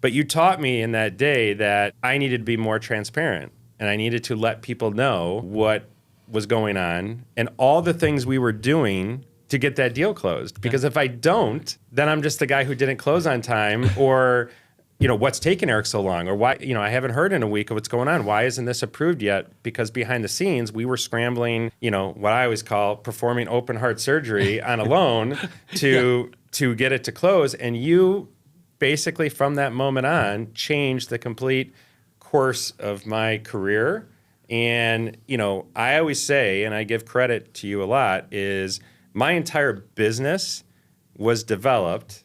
But you taught me in that day that I needed to be more transparent and I needed to let people know what was going on and all the things we were doing to get that deal closed. Because if I don't, then I'm just the guy who didn't close on time or, what's taking Eric so long? Or why, I haven't heard in a week of what's going on. Why isn't this approved yet? Because behind the scenes, we were scrambling, what I always call performing open heart surgery on a loan to get it to close. And you basically from that moment on changed the complete course of my career. And, I always say, and I give credit to you a lot, is my entire business was developed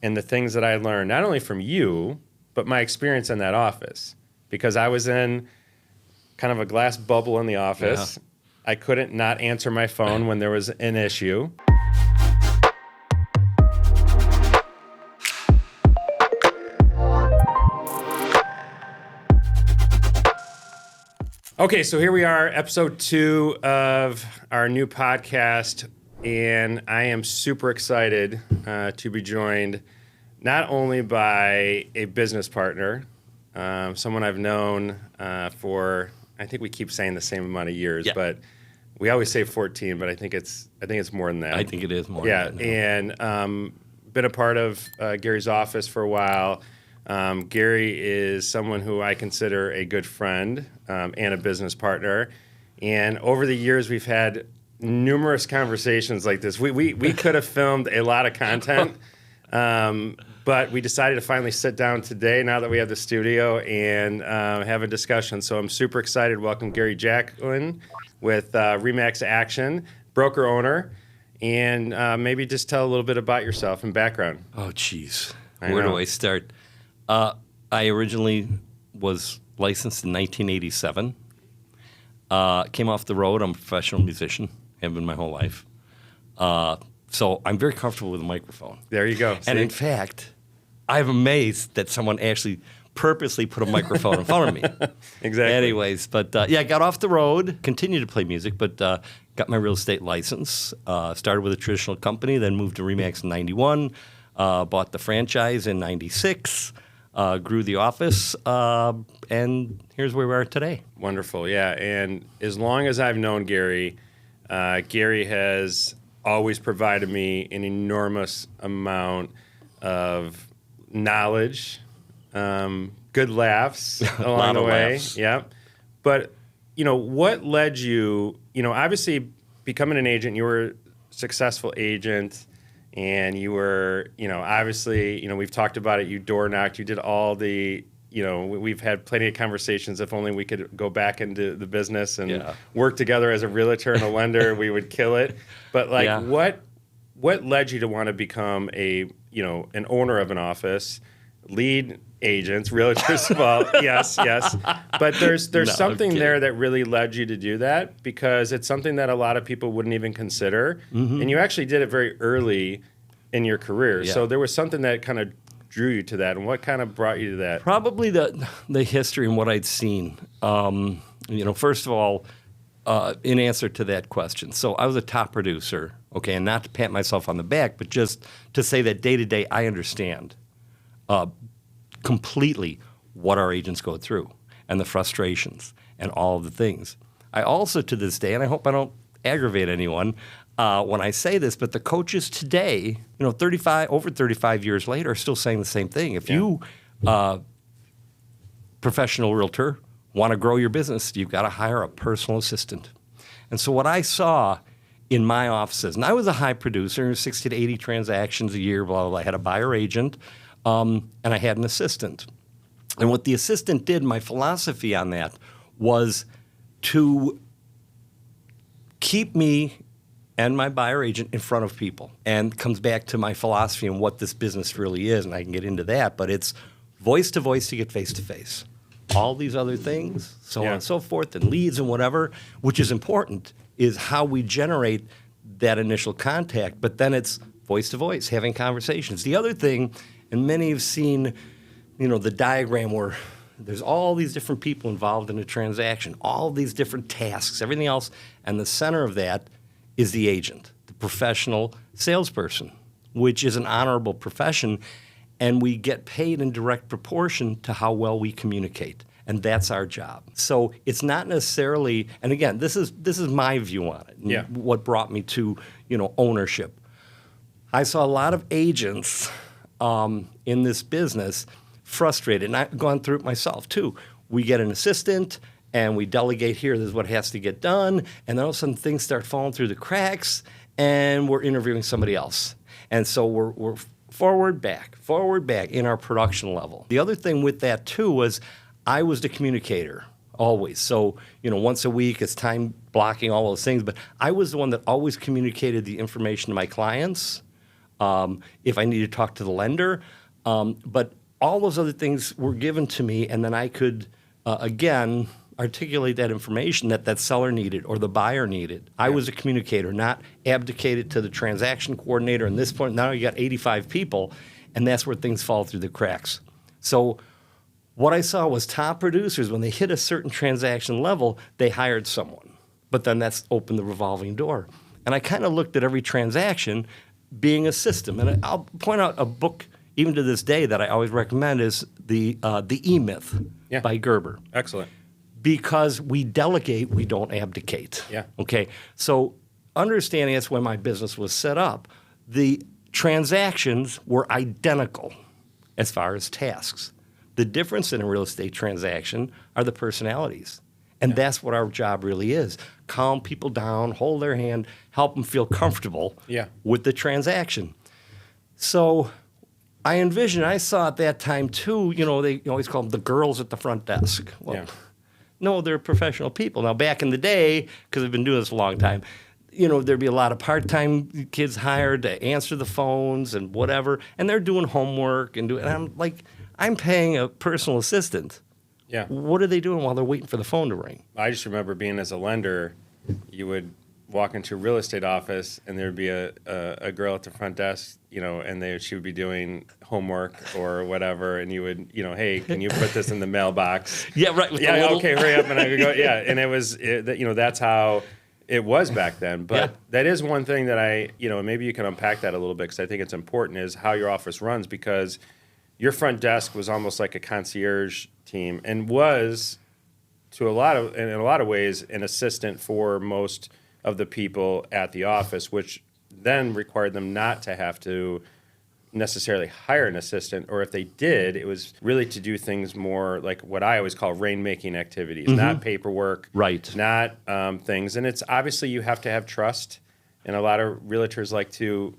in the things that I learned, not only from you, but my experience in that office. Because I was in kind of a glass bubble in the office. Yeah. I couldn't not answer my phone when there was an issue. Okay, so here we are, episode 2 of our new podcast, and I am super excited to be joined not only by a business partner, someone I've known for, I think we keep saying the same amount of years, but we always say 14, but I think it's more than that. I think it is more than that. Yeah, and been a part of Gary's office for a while. Gary is someone who I consider a good friend and a business partner. And over the years, we've had numerous conversations like this. We could have filmed a lot of content, but we decided to finally sit down today now that we have the studio and have a discussion. So I'm super excited to welcome Gary Jacklin with Remax Action, broker owner, and maybe just tell a little bit about yourself and background. Oh, geez. Where do I start? I originally was licensed in 1987. Came off the road. I'm a professional musician. Have been my whole life. So I'm very comfortable with a microphone. There you go. And in fact, I'm amazed that someone actually purposely put a microphone in front of me. Exactly. Anyways, but I got off the road, continued to play music, but got my real estate license. Started with a traditional company, then moved to Remax in 91. Bought the franchise in 96. Grew the office, and here's where we are today. Wonderful, yeah. And as long as I've known Gary, Gary has always provided me an enormous amount of knowledge, good laughs along the way. Laughs. Yeah. But, what led you, obviously becoming an agent, you were a successful agent. And you were, obviously, we've talked about it. You door knocked. You did all the, we've had plenty of conversations. If only we could go back into the business and work together as a realtor and a lender, we would kill it. But what led you to want to become an owner of an office, lead agents, realtors? Well, yes. But there's something there that really led you to do that because it's something that a lot of people wouldn't even consider. Mm-hmm. And you actually did it very early in your career. Yeah. So there was something that kind of drew you to that. And what kind of brought you to that? Probably the history and what I'd seen. First of all, in answer to that question. So I was a top producer, okay, and not to pat myself on the back, but just to say that day to day I understand completely what our agents go through and the frustrations and all of the things. I also, to this day, and I hope I don't aggravate anyone when I say this, but the coaches today, over 35 years later, are still saying the same thing. If you, professional realtor, want to grow your business, you've got to hire a personal assistant. And so what I saw in my offices, and I was a high producer, 60 to 80 transactions a year, blah, blah, blah. I had a buyer agent. And I had an assistant. And what the assistant did, my philosophy on that, was to keep me and my buyer agent in front of people. And comes back to my philosophy and what this business really is, and I can get into that, but it's voice to voice to get face to face. All these other things, so on and so forth, and leads and whatever, which is important, is how we generate that initial contact, but then it's voice to voice, having conversations. The other thing, and many have seen, the diagram where there's all these different people involved in a transaction, all these different tasks, everything else, and the center of that is the agent, the professional salesperson, which is an honorable profession. and we get paid in direct proportion to how well we communicate. And that's our job. So it's not necessarily, and again, this is my view on it. Yeah. What brought me to, ownership. I saw a lot of agents in this business frustrated, and I've gone through it myself too. We get an assistant, and we delegate here, this is what has to get done, and then all of a sudden things start falling through the cracks, and we're interviewing somebody else. And so we're forward, back in our production level. The other thing with that too was I was the communicator always. So, once a week it's time blocking, all those things, but I was the one that always communicated the information to my clients if I needed to talk to the lender. But all those other things were given to me, and then I could, again, articulate that information that seller needed or the buyer needed. I was a communicator, not abdicated to the transaction coordinator. And this point, now you got 85 people, and that's where things fall through the cracks. So what I saw was top producers, when they hit a certain transaction level, they hired someone. But then that's opened the revolving door. And I kind of looked at every transaction being a system. And I'll point out a book, even to this day, that I always recommend is the E-Myth by Gerber. Excellent. Because we delegate, we don't abdicate. Yeah. Okay. So understanding that's when my business was set up, the transactions were identical as far as tasks. The difference in a real estate transaction are the personalities. And that's what our job really is. Calm people down, hold their hand, help them feel comfortable with the transaction. So I saw at that time too, they always call them the girls at the front desk. Well, no, they're professional people. Now, back in the day, because I've been doing this a long time, there'd be a lot of part-time kids hired to answer the phones and whatever, and they're doing homework and I'm like, I'm paying a personal assistant. Yeah. What are they doing while they're waiting for the phone to ring? I just remember being as a lender, you would walk into a real estate office and there'd be a girl at the front desk, and she would be doing homework or whatever, and you would, hey, can you put this in the mailbox? Yeah, right. Yeah, okay, hurry up, and I would go, and it was, that's how it was back then. But that is one thing that maybe you can unpack that a little bit, because I think it's important, is how your office runs, because your front desk was almost like a concierge team, and was in a lot of ways an assistant for most of the people at the office, which then required them not to have to necessarily hire an assistant, or if they did, it was really to do things more like what I always call rainmaking activities, not paperwork, not things. And it's obviously you have to have trust, and a lot of realtors like to,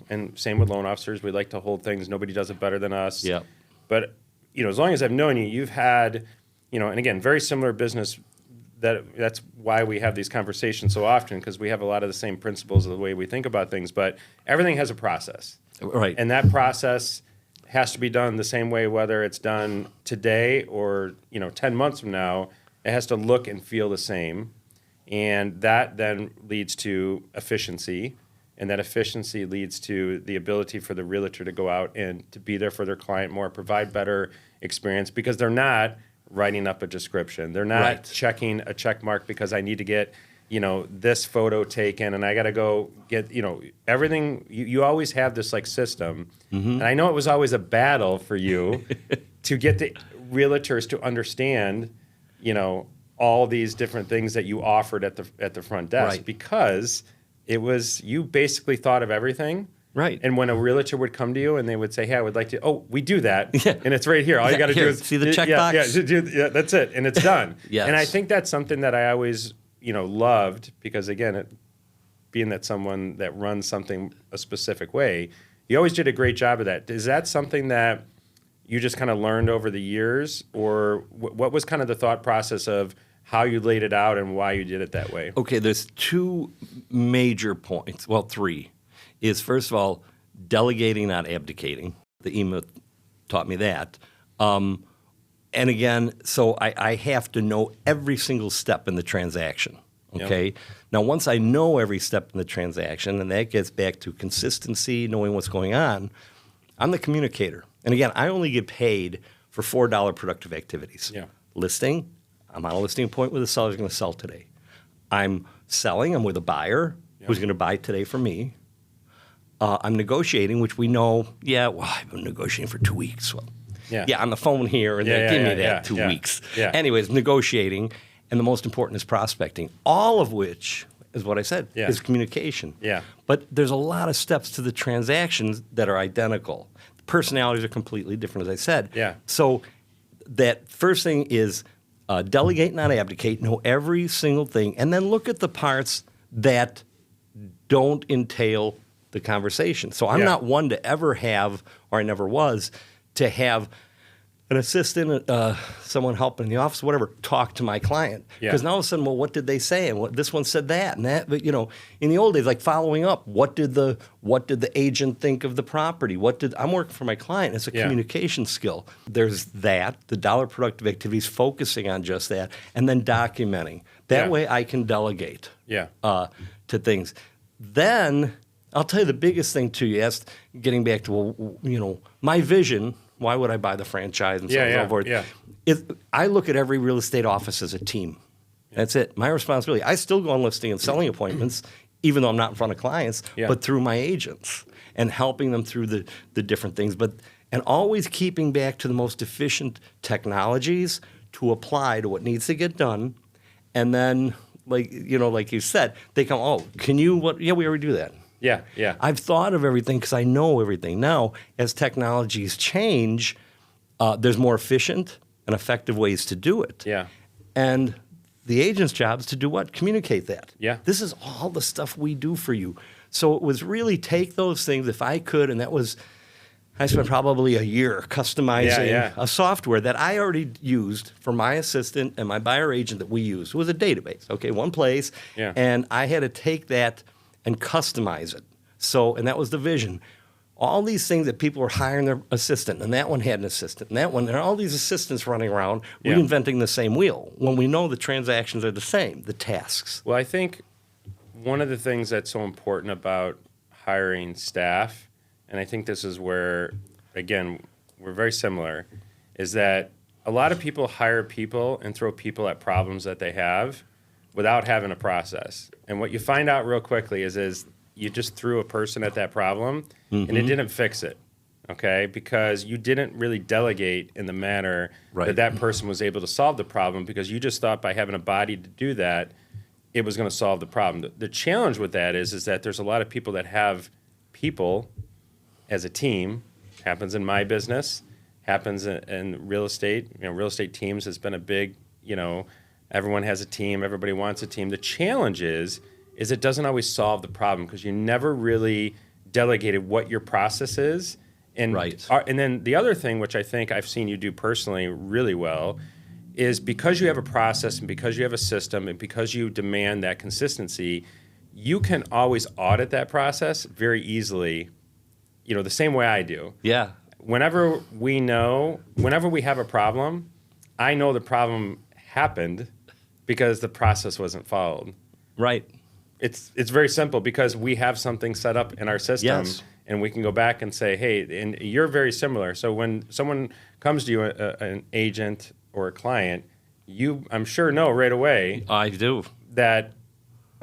and same with loan officers, we like to hold things. Nobody does it better than us. Yeah. But, as long as I've known you, you've had, and again, very similar business. That's why we have these conversations so often, because we have a lot of the same principles of the way we think about things, but everything has a process. Right. And that process has to be done the same way, whether it's done today or, 10 months from now. It has to look and feel the same. And that then leads to efficiency. And that efficiency leads to the ability for the realtor to go out and to be there for their client more, provide better experience, because they're not writing up a description. They're not checking a check mark because I need to get, this photo taken, and I got to go get, everything. You always have this like system. And I know it was always a battle for you to get the realtors to understand, all these different things that you offered at the front desk, because it was, you basically thought of everything. Right. And when a realtor would come to you and they would say, hey, I would like to, we do that. And it's right here. All you got to do is see the checkbox. Yeah, that's it. And it's done. Yes. And I think that's something that I always, loved, because again, being that someone that runs something a specific way, you always did a great job of that. Is that something that you just kind of learned over the years, or what was kind of the thought process of how you laid it out and why you did it that way? Okay, there's two major points. Well, three. Is first of all, delegating, not abdicating. The E-Myth taught me that. And again, so I have to know every single step in the transaction, okay? Yep. Now, once I know every step in the transaction, and that gets back to consistency, knowing what's going on, I'm the communicator. And again, I only get paid for $4 productive activities. Yeah. Listing, I'm on a listing appointment with a seller who's going to sell today. I'm selling, I'm with a buyer who's going to buy today from me. I'm negotiating, which we know, I've been negotiating for 2 weeks. Well, on the phone here, and give me that 2 weeks. Yeah. Anyways, negotiating, and the most important is prospecting, all of which is what I said, is communication. Yeah. But there's a lot of steps to the transactions that are identical. The personalities are completely different, as I said. Yeah. So that first thing is delegate, not abdicate, know every single thing, and then look at the parts that don't entail the conversation. So I'm not one to ever have, or I never was, to have an assistant, someone helping in the office, whatever, talk to my client. Because now all of a sudden, well, what did they say? And this one said that and that. But in the old days, like following up, what did the agent think of the property? I'm working for my client. It's a communication skill. There's that, the dollar productive activities, focusing on just that, and then documenting. That way I can delegate to things. Then I'll tell you the biggest thing too. You asked, getting back to my vision. Why would I buy the franchise and so on and so forth? I look at every real estate office as a team. That's it. My responsibility. I still go on listing and selling appointments, even though I'm not in front of clients, but through my agents and helping them through the different things. And always keeping back to the most efficient technologies to apply to what needs to get done. And then, like you said, they come, oh, can you, what? Yeah, we already do that. Yeah. I've thought of everything because I know everything. Now, as technologies change, there's more efficient and effective ways to do it. Yeah. And the agent's job is to do what? Communicate that. Yeah. This is all the stuff we do for you. So it was really take those things if I could, and I spent probably a year customizing a software that I already used for my assistant and my buyer agent that we used. It was a database, one place. Yeah. And I had to take that and customize it. And that was the vision. All these things that people were hiring their assistant, and that one had an assistant, and that one, and all these assistants running around reinventing the same wheel when we know the transactions are the same, the tasks. Well, I think one of the things that's so important about hiring staff, and I think this is where, again, we're very similar, is that a lot of people hire people and throw people at problems that they have without having a process. And what you find out real quickly is you just threw a person at that problem and it didn't fix it, okay? Because you didn't really delegate in the manner that person was able to solve the problem, because you just thought by having a body to do that, it was going to solve the problem. The challenge with that is that there's a lot of people that have people as a team. Happens in my business, happens in real estate. Real estate teams has been a big, everyone has a team, everybody wants a team. The challenge is it doesn't always solve the problem because you never really delegated what your process is. And, and then the other thing, which I think I've seen you do personally really well, is because you have a process and because you have a system and because you demand that consistency, you can always audit that process very easily, the same way I do. Yeah. Whenever we have a problem, I know the problem happened because the process wasn't followed. Right. It's very simple because we have something set up in our system, and we can go back and say, hey, and you're very similar. So when someone comes to you, an agent or a client, I'm sure know right away. I do. That,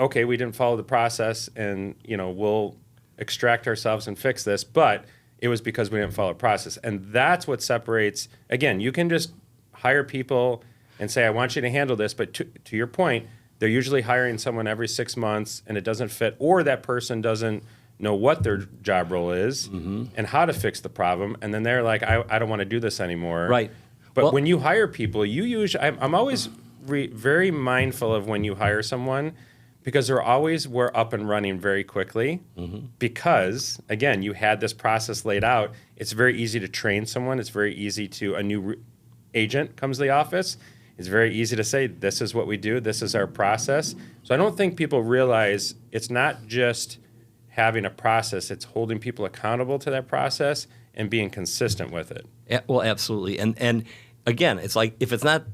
okay, we didn't follow the process, and we'll extract ourselves and fix this, but it was because we didn't follow a process. And that's what separates. Again, you can just hire people and say, I want you to handle this, but to your point, they're usually hiring someone every 6 months and it doesn't fit, or that person doesn't know what their job role is and how to fix the problem, and then they're like, I don't want to do this anymore. Right. But when you hire people, I'm always very mindful of when you hire someone, because we're up and running very quickly because, again, you had this process laid out. It's very easy to train someone. It's very easy a new agent comes to the office. It's very easy to say, this is what we do. This is our process. So I don't think people realize it's not just having a process. It's holding people accountable to that process and being consistent with it. Yeah, well, absolutely. And again, it's like if it's not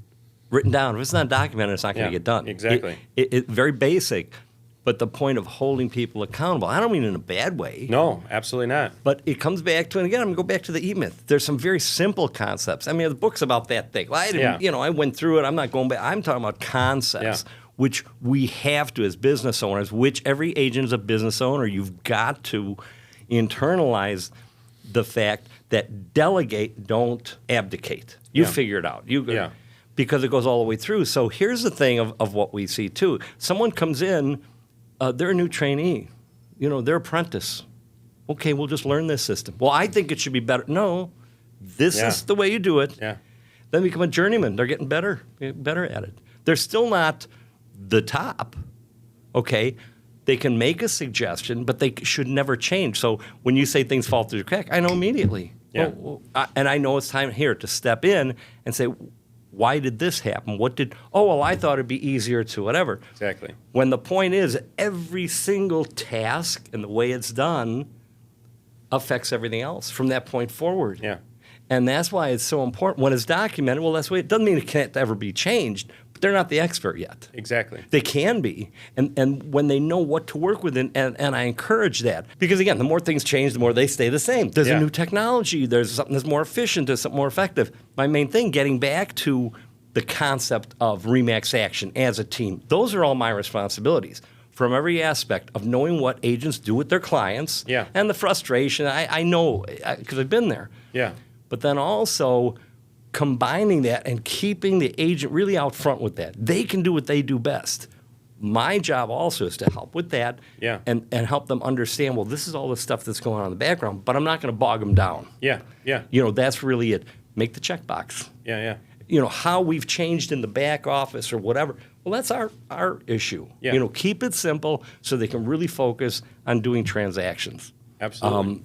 written down, if it's not documented, it's not going to get done. Exactly. It's very basic, but the point of holding people accountable, I don't mean in a bad way. No, absolutely not. But it comes back to, and again, I'm going to go back to the E-Myth. There's some very simple concepts. I mean, the book's about that thing. Well, I didn't, I went through it. I'm not going back. I'm talking about concepts, which we have to as business owners, which every agent is a business owner. You've got to internalize the fact that delegate, don't abdicate. You figure it out. Because it goes all the way through. So here's the thing of what we see too. Someone comes in, they're a new trainee. They're apprentice. Okay, we'll just learn this system. Well, I think it should be better. No, this is the way you do it. Yeah. Then become a journeyman. They're getting better at it. They're still not the top. Okay, they can make a suggestion, but they should never change. So when you say things fall through the crack, I know immediately. Yeah. And I know it's time here to step in and say, why did this happen? I thought it'd be easier to whatever. Exactly. When the point is, every single task and the way it's done affects everything else from that point forward. Yeah. And that's why it's so important. When it's documented, well, that's the way it doesn't mean it can't ever be changed, but they're not the expert yet. Exactly. They can be. And when they know what to work with, and I encourage that. Because again, the more things change, the more they stay the same. There's a new technology. There's something that's more efficient. There's something more effective. My main thing, getting back to the concept of RE/MAX action as a team, those are all my responsibilities. From every aspect of knowing what agents do with their clients and the frustration. I know because I've been there. Yeah. But then also combining that and keeping the agent really out front with that. They can do what they do best. My job also is to help with that and help them understand, well, this is all the stuff that's going on in the background, but I'm not going to bog them down. Yeah, yeah. That's really it. Make the checkbox. Yeah, yeah. How we've changed in the back office or whatever. Well, that's our issue. Yeah. Keep it simple so they can really focus on doing transactions. Absolutely.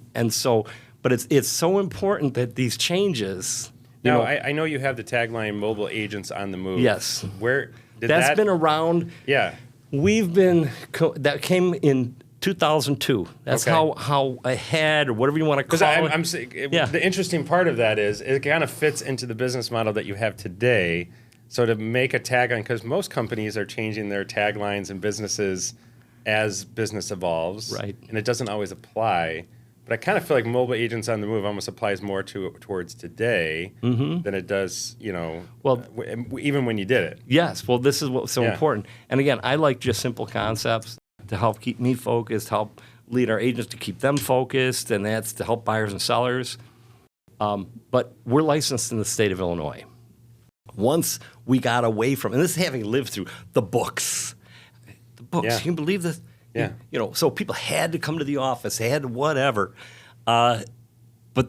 But it's so important that these changes. Now, I know you have the tagline "Mobile Agents on the Move." Yes. Where did That's been around. Yeah. We've been that came in 2002. That's how ahead or whatever you want to call it. I'm saying the interesting part of that is it kind of fits into the business model that you have today. So to make a tagline, because most companies are changing their taglines and businesses as business evolves, right? And it doesn't always apply. But I kind of feel like Mobile Agents on the Move almost applies more towards today than it does, even when you did it. Yes. Well, this is what's so important. And again, I like just simple concepts to help keep me focused, help lead our agents to keep them focused, and that's to help buyers and sellers. But we're licensed in the state of Illinois. Once we got away from, and this is having lived through the books. Can you believe this? Yeah. So people had to come to the office, they had to whatever. But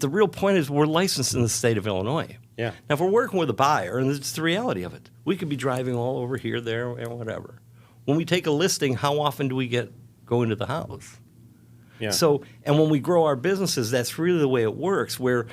the real point is we're licensed in the state of Illinois. Yeah. Now, if we're working with a buyer, and it's the reality of it, we could be driving all over here, there, and whatever. When we take a listing, how often do we go into the house? Yeah. So, and when we grow our businesses, that's really the way it works, where,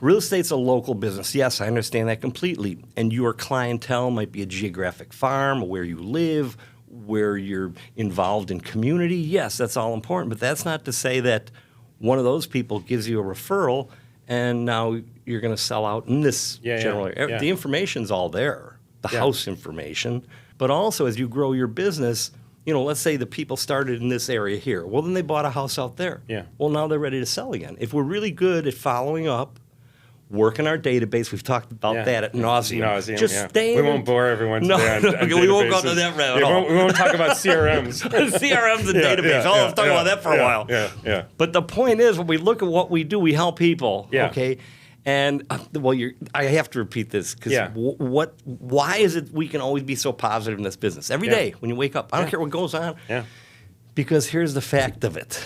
real estate's a local business. Yes, I understand that completely. And your clientele might be a geographic farm, where you live, where you're involved in community. Yes, that's all important. But that's not to say that one of those people gives you a referral and now you're going to sell out in this general area. Yeah. The information's all there, the house information. But also, as you grow your business, let's say the people started in this area here. Well, then they bought a house out there. Yeah. Well, now they're ready to sell again. If we're really good at following up, working our database, we've talked about that at nauseam. Just stay. We won't bore everyone today on we won't go to that rabbit hole. We won't talk about CRMs. CRMs and database. I've talked about that for a while. Yeah. But the point is, when we look at what we do, we help people. Yeah. Okay. And I have to repeat this because why is it we can always be so positive in this business every day when you wake up? I don't care what goes on. Yeah. Because here's the fact of it: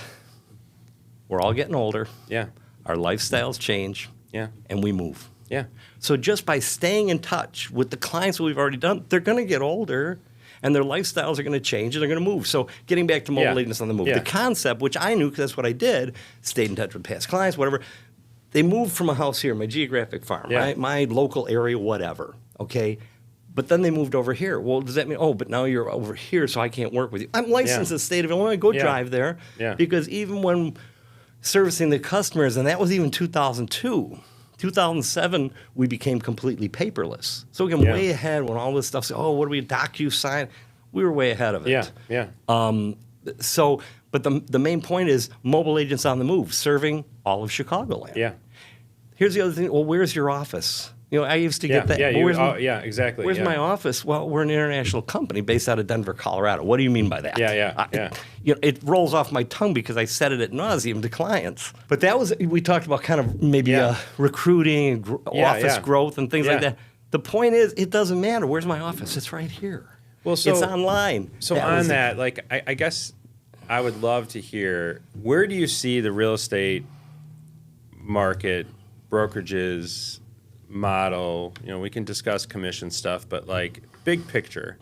we're all getting older. Yeah. Our lifestyles change. Yeah. And we move. Yeah. So just by staying in touch with the clients that we've already done, they're going to get older, and their lifestyles are going to change, and they're going to move. So getting back to mobile agents on the move, the concept, which I knew because that's what I did, stayed in touch with past clients, whatever. They moved from a house here, my geographic farm, right? My local area, whatever, okay? But then they moved over here. Well, does that mean, but now you're over here, so I can't work with you? I'm licensed in the state of Illinois. Go drive there. Yeah. Because even when servicing the customers, and that was even 2002. 2007, we became completely paperless. So we got way ahead when all this stuff said, what do we, DocuSign? We were way ahead of it. Yeah. But the main point is mobile agents on the move, serving all of Chicagoland. Yeah. Here's the other thing. Well, where's your office? I used to Yeah, get that. yeah, But yeah, exactly. Where's yeah. my office? Well, we're an international company based out of Denver, Colorado. What do you mean by that? Yeah. It rolls off my tongue because I said it ad nauseum to clients. But we talked about kind of maybe recruiting, office growth, and things like that. The point is, it doesn't matter. Where's my office? It's right here. Well, so it's online. So I guess I would love to hear, where do you see the real estate market, brokerages, model? We can discuss commission stuff, but like big picture,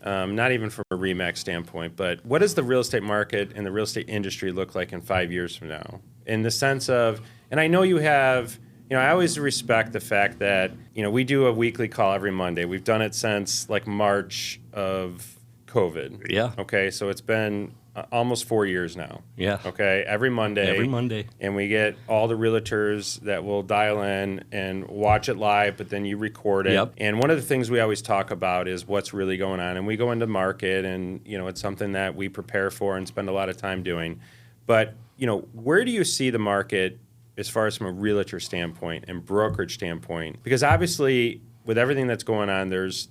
not even from a RE/MAX standpoint, but what does the real estate market and the real estate industry look like in 5 years from now? In the sense of, and I know you have, I always respect the fact that, we do a weekly call every Monday. We've done it since like March of COVID. Yeah. Okay, so it's been almost 4 years now. Yeah. Okay, every Monday. Every Monday. And we get all the realtors that will dial in and watch it live, but then you record it. Yep. And one of the things we always talk about is what's really going on. And we go into market, and it's something that we prepare for and spend a lot of time doing. But where do you see the market as far as from a realtor standpoint and brokerage standpoint? Because obviously, with everything that's going on, there's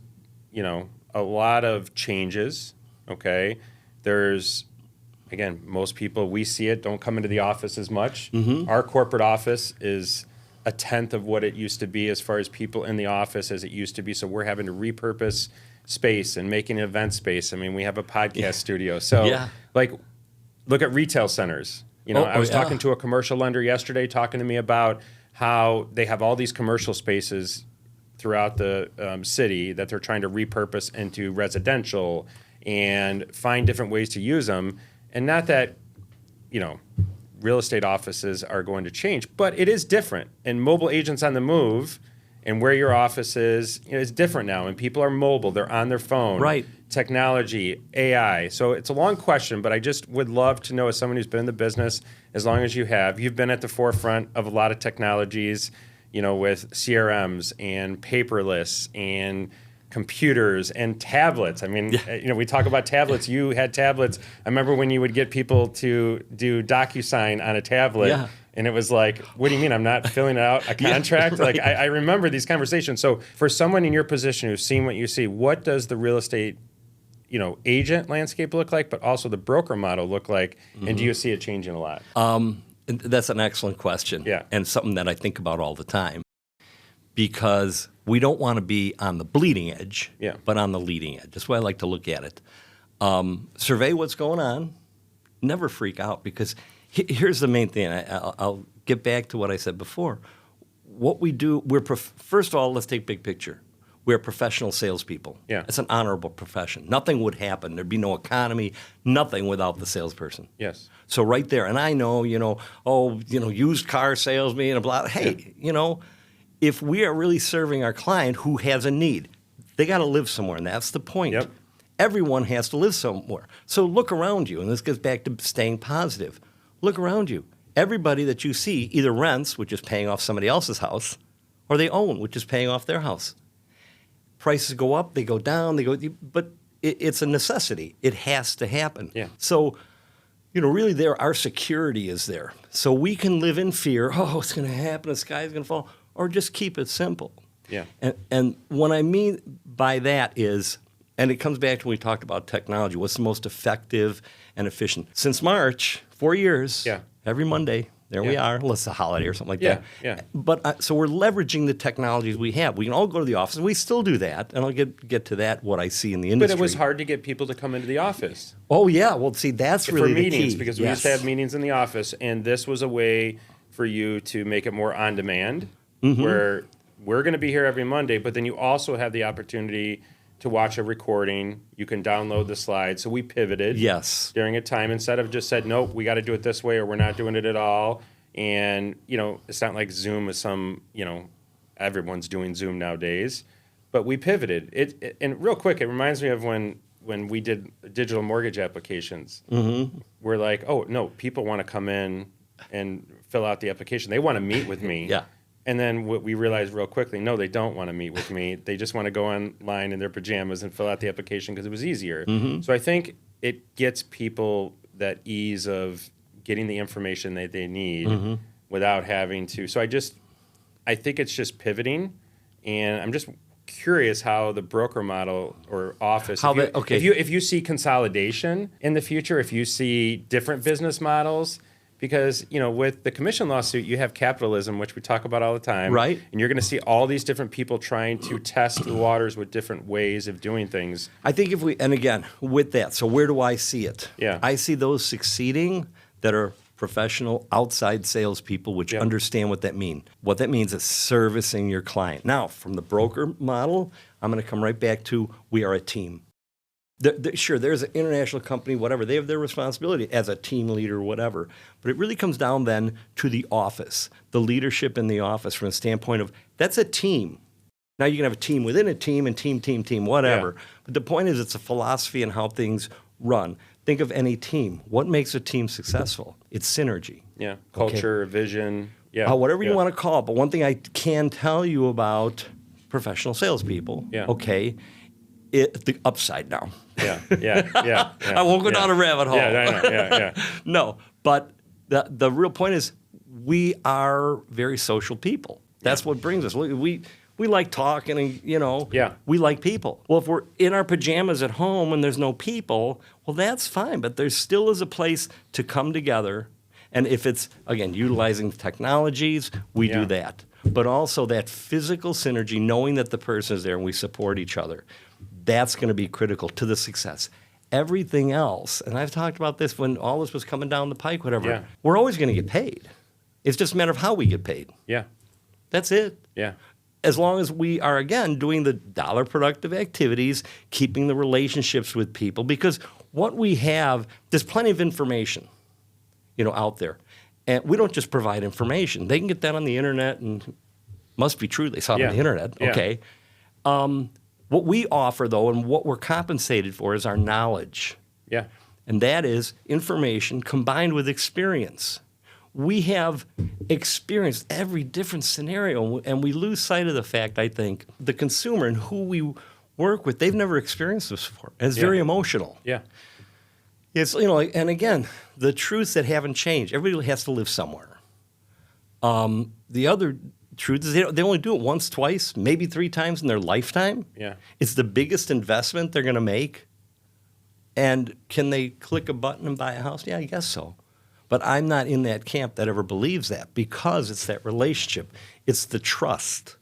a lot of changes. Okay, there's, again, most people, we see it, don't come into the office as much. Our corporate office is a tenth of what it used to be as far as people in the office as it used to be. So we're having to repurpose space and make an event space. I mean, we have a podcast studio. So like, look at retail centers. I was talking to a commercial lender yesterday talking to me about how they have all these commercial spaces throughout the city that they're trying to repurpose into residential and find different ways to use them. And not that, real estate offices are going to change, but it is different. And mobile agents on the move and where your office is different now. And people are mobile. They're on their phone. Right. Technology, AI. So it's a long question, but I just would love to know, as someone who's been in the business as long as you have, you've been at the forefront of a lot of technologies, with CRMs and paperless and computers and tablets. I mean, we talk about tablets. You had tablets. I remember when you would get people to do DocuSign on a tablet, and it was like, what do you mean I'm not filling out a contract? Right. Like, I remember these conversations. So for someone in your position who's seen what you see, what does the real estate agent landscape look like, but also the broker model look like, and do you see it changing a lot? That's an excellent question, Yeah. and something that I think about all the time, because we don't want to be on the bleeding edge, but on the leading edge. That's the way I like to look at it. Survey what's going on. Never freak out, because here's the main thing. I'll get back to what I said before. What we do, first of all, let's take big picture. We're professional salespeople. Yeah. It's an honorable profession. Nothing would happen. There'd be no economy, nothing without the salesperson. Yes. So right there, and I know, used car salesman and blah. Hey, if we are really serving our client who has a need, they got to live somewhere, and that's the point. Yep. Everyone has to live somewhere. So look around you, and this gets back to staying positive. Look around you. Everybody that you see either rents, which is paying off somebody else's house, or they own, which is paying off their house. Prices go up, they go down, but it's a necessity. It has to happen. Yeah. So, really our security is there. So we can live in fear, it's going to happen, the sky's going to fall, or just keep it simple. Yeah. And what I mean by that is, and it comes back to when we talked about technology, what's the most effective and efficient? Since March, 4 years, every Monday, there we are, unless it's a holiday or something like that. Yeah. But so we're leveraging the technologies we have. We can all go to the office, and we still do that. And I'll get to that, what I see in the industry. But it was hard to get people to come into the office. Oh, yeah. Well, see, that's really for meetings, the key. because we used to have meetings in the office, and this was a way for you to make it more on demand, where we're going to be here every Monday, but then you also have the opportunity to watch a recording. You can download the slides. So we pivoted during a time, instead of just said, nope, we got to do it this way, or we're not doing it at all. And, it's not like Zoom is some, everyone's doing Zoom nowadays, but we pivoted. And real quick, it reminds me of when we did digital mortgage applications. We're like, oh, no, people want to come in and fill out the application. They want to meet with me. And then what we realized real quickly, no, they don't want to meet with me. They just want to go online in their pajamas and fill out the application because it was easier. So I think it gets people that ease of getting the information that they need without having to. So I think it's just pivoting And I'm just curious how the broker model or office, How if you see consolidation in the future, if you see different business models, because with the commission lawsuit, you have capitalism, which we talk about all the time, Right. And you're going to see all these different people trying to test the waters with different ways of doing things. I think and again, with that, so where do I see it? Yeah. I see those succeeding that are professional outside salespeople, which understand what that means. What that means is servicing your client. Now, from the broker model, I'm going to come right back to we are a team. Sure, there's an international company, whatever. They have their responsibility as a team leader, whatever. But it really comes down then to the office, the leadership in the office from a standpoint of that's a team. Now you can have a team within a team and team, whatever. Yeah. But the point is it's a philosophy and how things run. Think of any team. What makes a team successful? It's synergy. Yeah, culture, vision. Yeah, whatever you want to call it. But one thing I can tell you about professional salespeople, the upside down. Yeah. I won't go down a rabbit hole. Yeah, I know. Yeah. No, but the real point is we are very social people. That's what brings us. We like talking and, we like people. Well, if we're in our pajamas at home and there's no people, well, that's fine. But there still is a place to come together. And if it's, again, utilizing technologies, we do that. But also that physical synergy, knowing that the person is there and we support each other, that's going to be critical to the success. Everything else, and I've talked about this when all this was coming down the pike, whatever, we're always going to get paid. It's just a matter of how we get paid. Yeah. That's it. Yeah. As long as we are, again, doing the dollar productive activities, keeping the relationships with people, because what we have, there's plenty of information, out there. And we don't just provide information. They can get that on the internet, and must be true. They saw it on the internet. Yeah. Okay. What we offer, though, and what we're compensated for is our knowledge. Yeah. And that is information combined with experience. We have experienced every different scenario, and we lose sight of the fact, I think, the consumer and who we work with, they've never experienced this before. And it's very emotional. Yeah. It's, and again, the truths that haven't changed. Everybody has to live somewhere. The other truth is they only do it once, twice, maybe 3 times in their lifetime. Yeah. It's the biggest investment they're going to make. And can they click a button and buy a house? Yeah, I guess so. But I'm not in that camp that ever believes that, because it's that relationship. It's the trust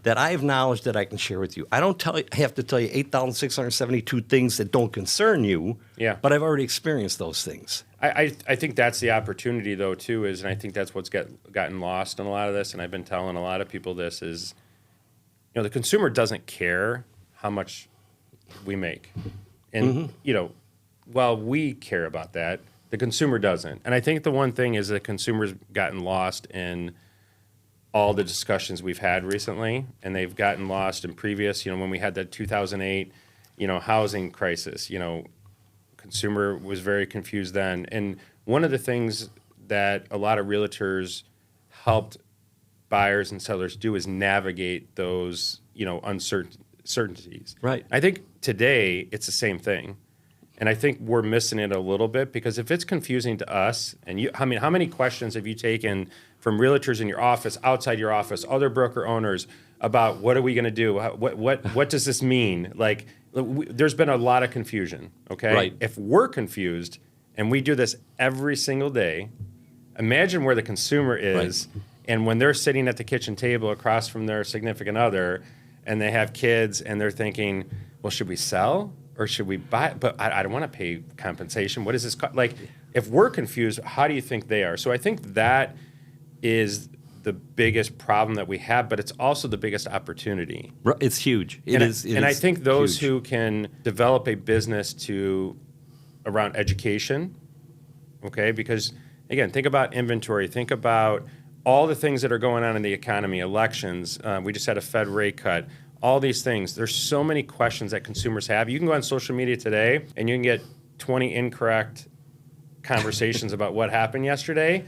that I have knowledge that I can share with you. I don't have to tell you 8,672 things that don't concern you, but I've already experienced those things. I think that's the opportunity, though, too, and I think that's what's gotten lost in a lot of this, and I've been telling a lot of people this, is the consumer doesn't care how much we make. And, while we care about that, the consumer doesn't. And I think the one thing is that consumers gotten lost in all the discussions we've had recently, and they've gotten lost in previous, when we had that 2008, housing crisis, consumer was very confused then. And one of the things that a lot of realtors helped buyers and sellers do is navigate those, uncertainties. Right. I think today it's the same thing. And I think we're missing it a little bit, because if it's confusing to us, and how many questions have you taken from realtors in your office, outside your office, other broker owners about what are we going to do? What does this mean? Like, there's been a lot of confusion, okay? Right. If we're confused and we do this every single day, imagine where the consumer is, and when they're sitting at the kitchen table across from their significant other, and they have kids, and they're thinking, well, should we sell? Or should we buy? But I don't want to pay compensation. What is this? Like, if we're confused, how do you think they are? So I think that is the biggest problem that we have, but it's also the biggest opportunity. It's huge. It is. And I think those who can develop a business around education, okay? Because, again, think about inventory. Think about all the things that are going on in the economy, elections. We just had a Fed rate cut. All these things. There's so many questions that consumers have. You can go on social media today and you can get 20 incorrect conversations about what happened yesterday.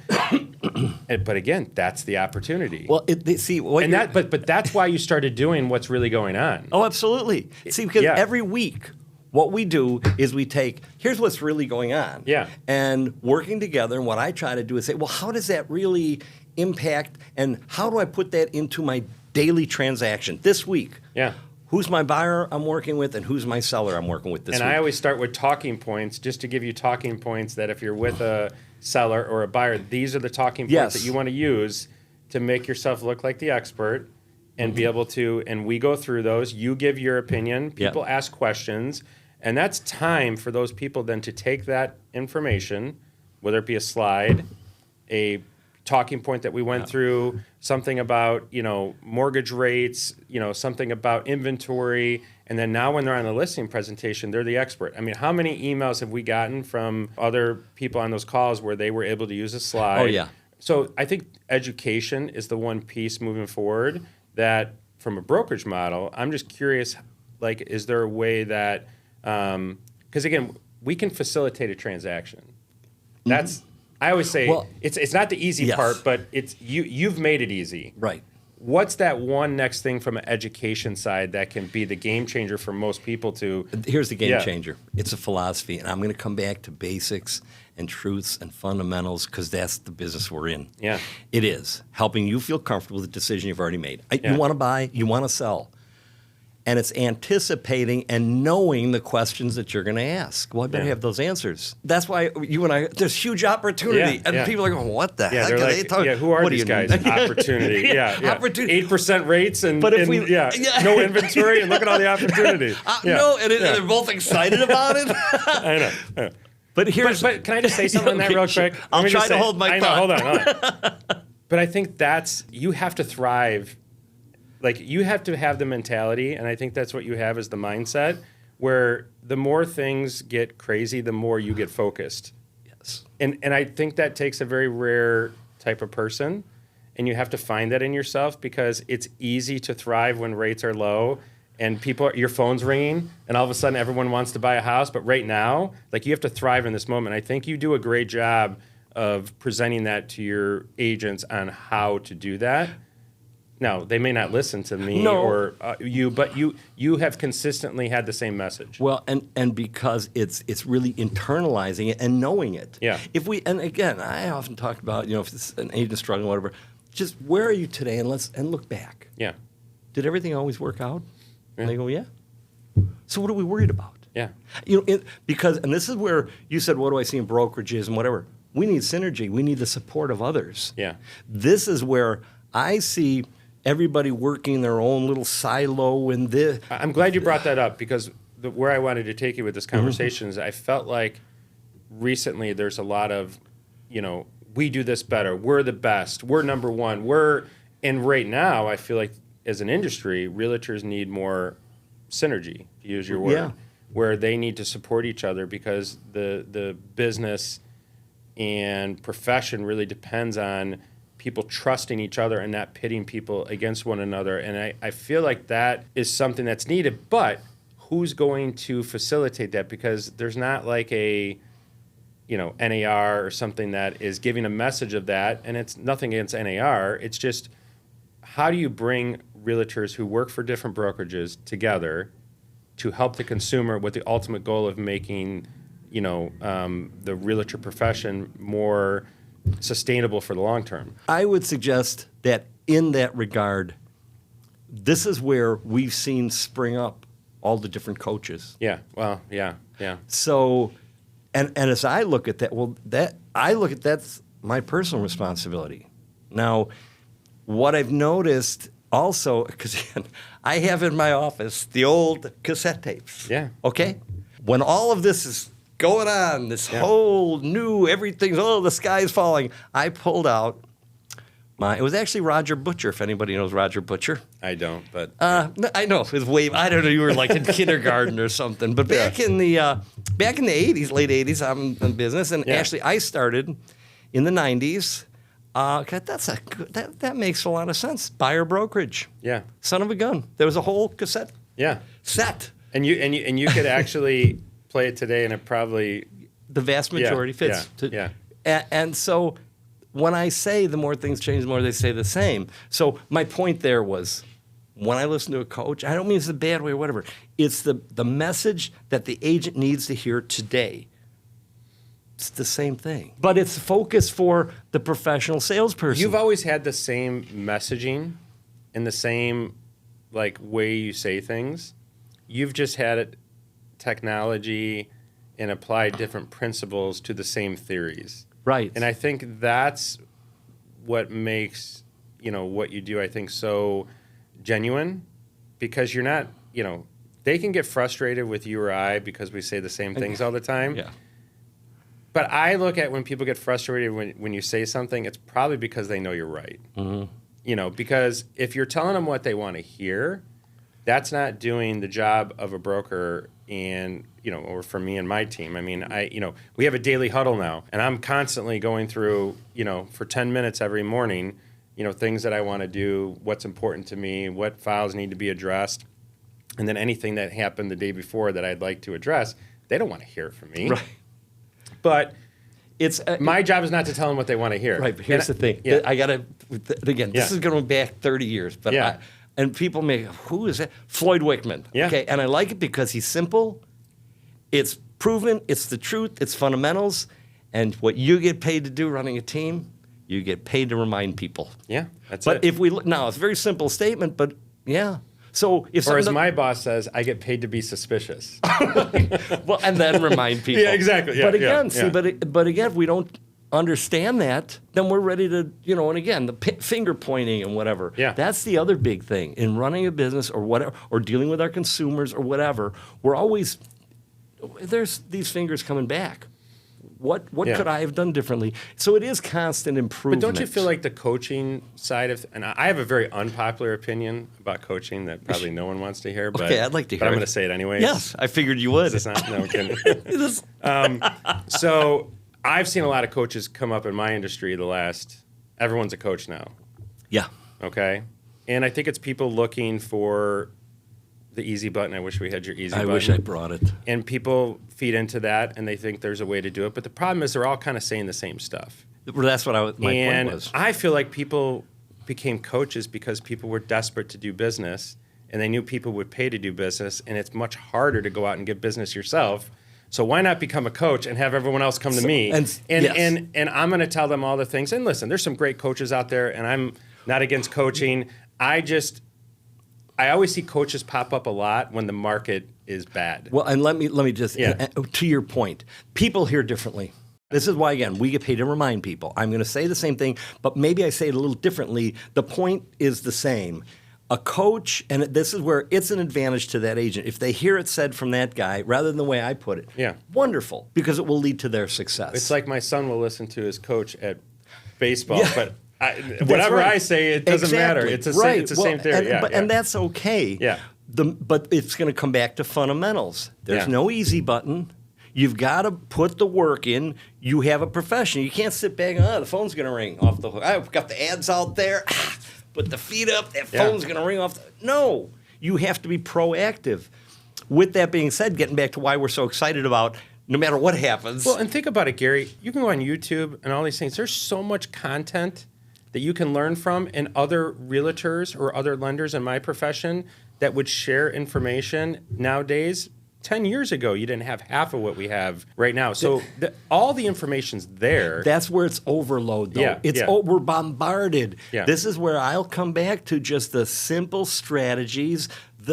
But again, that's the opportunity. Well, but that's why you started doing what's really going on. Oh, absolutely. See, because every week what we do is we take, here's what's really going on. Yeah. And working together, and what I try to do is say, well, how does that really impact, and how do I put that into my daily transaction this week. Yeah. Who's my buyer I'm working with and who's my seller I'm working with this week? And I always start with talking points just to give you talking points that if you're with a seller or a buyer, these are the talking points that you want to use to make yourself look like the expert and be able to, and we go through those. You give your opinion, people ask questions, and that's time for those people then to take that information, whether it be a slide, a talking point that we went through, something about, mortgage rates, something about inventory, and then now when they're on the listing presentation, they're the expert. I mean, how many emails have we gotten from other people on those calls where they were able to use a slide? Oh, yeah. So I think education is the one piece moving forward that from a brokerage model, I'm just curious, like, is there a way that, because again, we can facilitate a transaction. That's, I always say, it's not the easy part, but it's you've made it easy. Right. What's that one next thing from an education side that can be the game changer for most people to? Here's the game changer. It's a philosophy, and I'm going to come back to basics and truths and fundamentals because that's the business we're in. Yeah. It is helping you feel comfortable with the decision you've already made. You want to buy, you want to sell. And it's anticipating and knowing the questions that you're going to ask. Well, I better have those ansers. That's why you and I, there's huge opportunity. And people are going, what the heck are they talking? Who are these guys? Opportunity. Opportunity. 8% rates and, but if no inventory and look at all the opportunity. No, and they're both excited about it. I know. But here's. But can I just say something on that real quick? I'll try to hold my thought. Hold on. But I think you have to thrive. Like, you have to have the mentality, and I think that's what you have is the mindset, where the more things get crazy, the more you get focused. Yes. And I think that takes a very rare type of person, and you have to find that in yourself because it's easy to thrive when rates are low and your phone's ringing, and all of a sudden everyone wants to buy a house. But right now, like, you have to thrive in this moment. I think you do a great job of presenting that to your agents on how to do that. Now, they may not listen to me or you, but you have consistently had the same message. Well, and because it's really internalizing it and knowing it. Yeah. And again, I often talk about, if it's an agent struggling, whatever, just where are you today and look back. Yeah. Did everything always work out? Yeah. And they go, yeah. So what are we worried about? Yeah. Because this is where you said, what do I see in brokerages and whatever? We need synergy. We need the support of others. Yeah. This is where I see everybody working their own little silo and this. I'm glad you brought that up because where I wanted to take you with this conversation is I felt like recently there's a lot of, we do this better. We're the best. We're number one. And right now I feel like as an industry, realtors need more synergy, to use your word, where they need to support each other because the business and profession really depends on people trusting each other and not pitting people against one another. And I feel like that is something that's needed, but who's going to facilitate that? Because there's not like a, NAR or something that is giving a message of that, and it's nothing against NAR. It's just, how do you bring realtors who work for different brokerages together to help the consumer with the ultimate goal of making, the realtor profession more sustainable for the long term? I would suggest that in that regard, this is where we've seen spring up all the different coaches. Yeah. Well, yeah. So, and as I look at that, that's my personal responsibility. Now, what I've noticed also, because I have in my office the old cassette tapes. Yeah. Okay? When all of this is going on, this whole new everything's, the sky's falling. I pulled out it was actually Roger Butcher, if anybody knows Roger Butcher. I don't, but I know his wave. I don't know, you were like in kindergarten or something. But back in the 80s, late 80s, I'm in business, and actually I started in the 90s. That makes a lot of sense. Buyer brokerage. Yeah. Son of a gun. There was a whole cassette. Set. And you could actually play it today, and it probably the vast majority fits. And so when I say the more things change, the more they stay the same. So my point there was, when I listen to a coach, I don't mean it's a bad way or whatever. It's the message that the agent needs to hear today. It's the same thing, but it's focused for the professional salesperson. You've always had the same messaging in the same like way you say things. You've just had it, technology and applied different principles to the same theories. Right. And I think that's what makes, what you do, I think, so genuine, because you're not, they can get frustrated with you or I because we say the same things all the time. Yeah. But I look at when people get frustrated when you say something, it's probably because they know you're right. Because if you're telling them what they want to hear, that's not doing the job of a broker and, or for me and my team. I mean, we have a daily huddle now, and I'm constantly going through, for 10 minutes every morning, things that I want to do, what's important to me, what files need to be addressed, and then anything that happened the day before that I'd like to address. They don't want to hear it from me. Right. But it's my job is not to tell them what they want to hear. Right, but here's the thing. Yeah. I got to, again, this is going back 30 years. But Yeah. and people may, who is that? Floyd Wickman. Yeah. Okay, and I like it because he's simple. It's proven. It's the truth. It's fundamentals. And what you get paid to do running a team, you get paid to remind people. Yeah, that's But it. if we, now, it's a very simple statement, but yeah. So if Or as someone- my boss says, I get paid to be suspicious. well, and then remind people. Yeah, exactly. Yeah, but again, yeah, yeah. but again, if we don't understand that, then we're ready to, and again, the finger pointing and whatever. Yeah. That's the other big thing in running a business or whatever, or dealing with our consumers or whatever. We're always, there's these fingers coming back. What Yeah. could I have done differently? So it is constant But improvement. don't you feel like the coaching side of, and I have a very unpopular opinion about coaching that probably no one wants to hear, but, Okay, I'd like to but hear I'm it. going to say it anyways. Yes, I figured you would. Is this not? No, I'm kidding. So I've seen a lot of coaches come up in my industry everyone's a coach now, Yeah. okay? And I think it's people looking for the easy button. I wish we had your easy I button. wish I brought it. And people feed into that, and they think there's a way to do it. But the problem is they're all kind of saying the same stuff. Well, that's what my And point was. I feel like people became coaches because people were desperate to do business, and they knew people would pay to do business, and it's much harder to go out and get business yourself. So why not become a coach and have everyone else come to me? and- And yes. I'm going to tell them all the things. And listen, there's some great coaches out there, and I'm not against coaching. I always see coaches pop up a lot when the market is bad. Well, and let me just Yeah. to your point, people hear differently. This is why, again, we get paid to remind people. I'm going to say the same thing, but maybe I say it a little differently. The point is the same. A coach, and this is where it's an advantage to that agent. If they hear it said from that guy, rather than the way I put it, Yeah. wonderful, because it will lead to their success. It's like my son will listen to his coach at baseball, Yeah. but whatever right. I say, it doesn't matter. Exactly. It's the Right. same Well, theory. And, Yeah, but, yeah. and that's okay. Yeah. But it's going to come back to fundamentals. There's Yeah. no easy button. You've got to put the work in. You have a profession. You can't sit back and, the phone's going to ring off the hook. I've got the ads out there. Put the feet up. That Yeah. phone's going to ring off. No. You have to be proactive. With that being said, getting back to why we're so excited about no matter what happens. Well, and think about it, Gary. You can go on YouTube and all these things. There's so much content that you can learn from, and other realtors or other lenders in my profession that would share information nowadays. 10 years ago, you didn't have half of what we have right now. So all the information's there. That's where it's overload, though. Yeah, We're bombarded. Yeah. This is where I'll come back to just the simple strategies,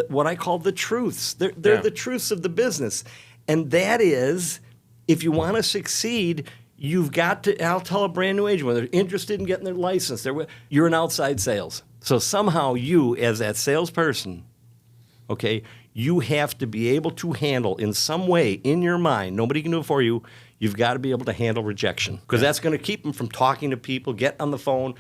what I call the truths. They're Yeah. the truths of the business. And that is, if you want to succeed, you've got to, I'll tell a brand new agent, when they're interested in getting their license, you're in outside sales. So somehow you, as that salesperson, okay, you have to be able to handle in some way in your mind, nobody can do it for you, you've got to be able to handle rejection, because that's going to keep them from talking to people, get on the phone.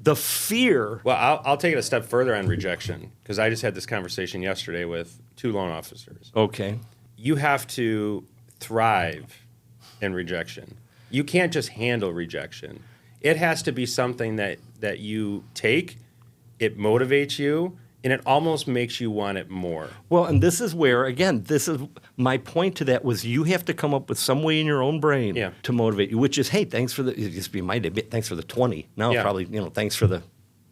The fear. Well, I'll take it a step further on rejection, because I just had this conversation yesterday with 2 loan officers. Okay. You have to thrive in rejection. You can't just handle rejection. It has to be something that you take, it motivates you, and it almost makes you want it more. Well, and this is where, again, this is my point to that was you have to come up with some way in your own brain Yeah. to motivate you, which is, hey, thanks for the, it used to be my day, thanks for the 20. Now Yeah. probably, thanks for the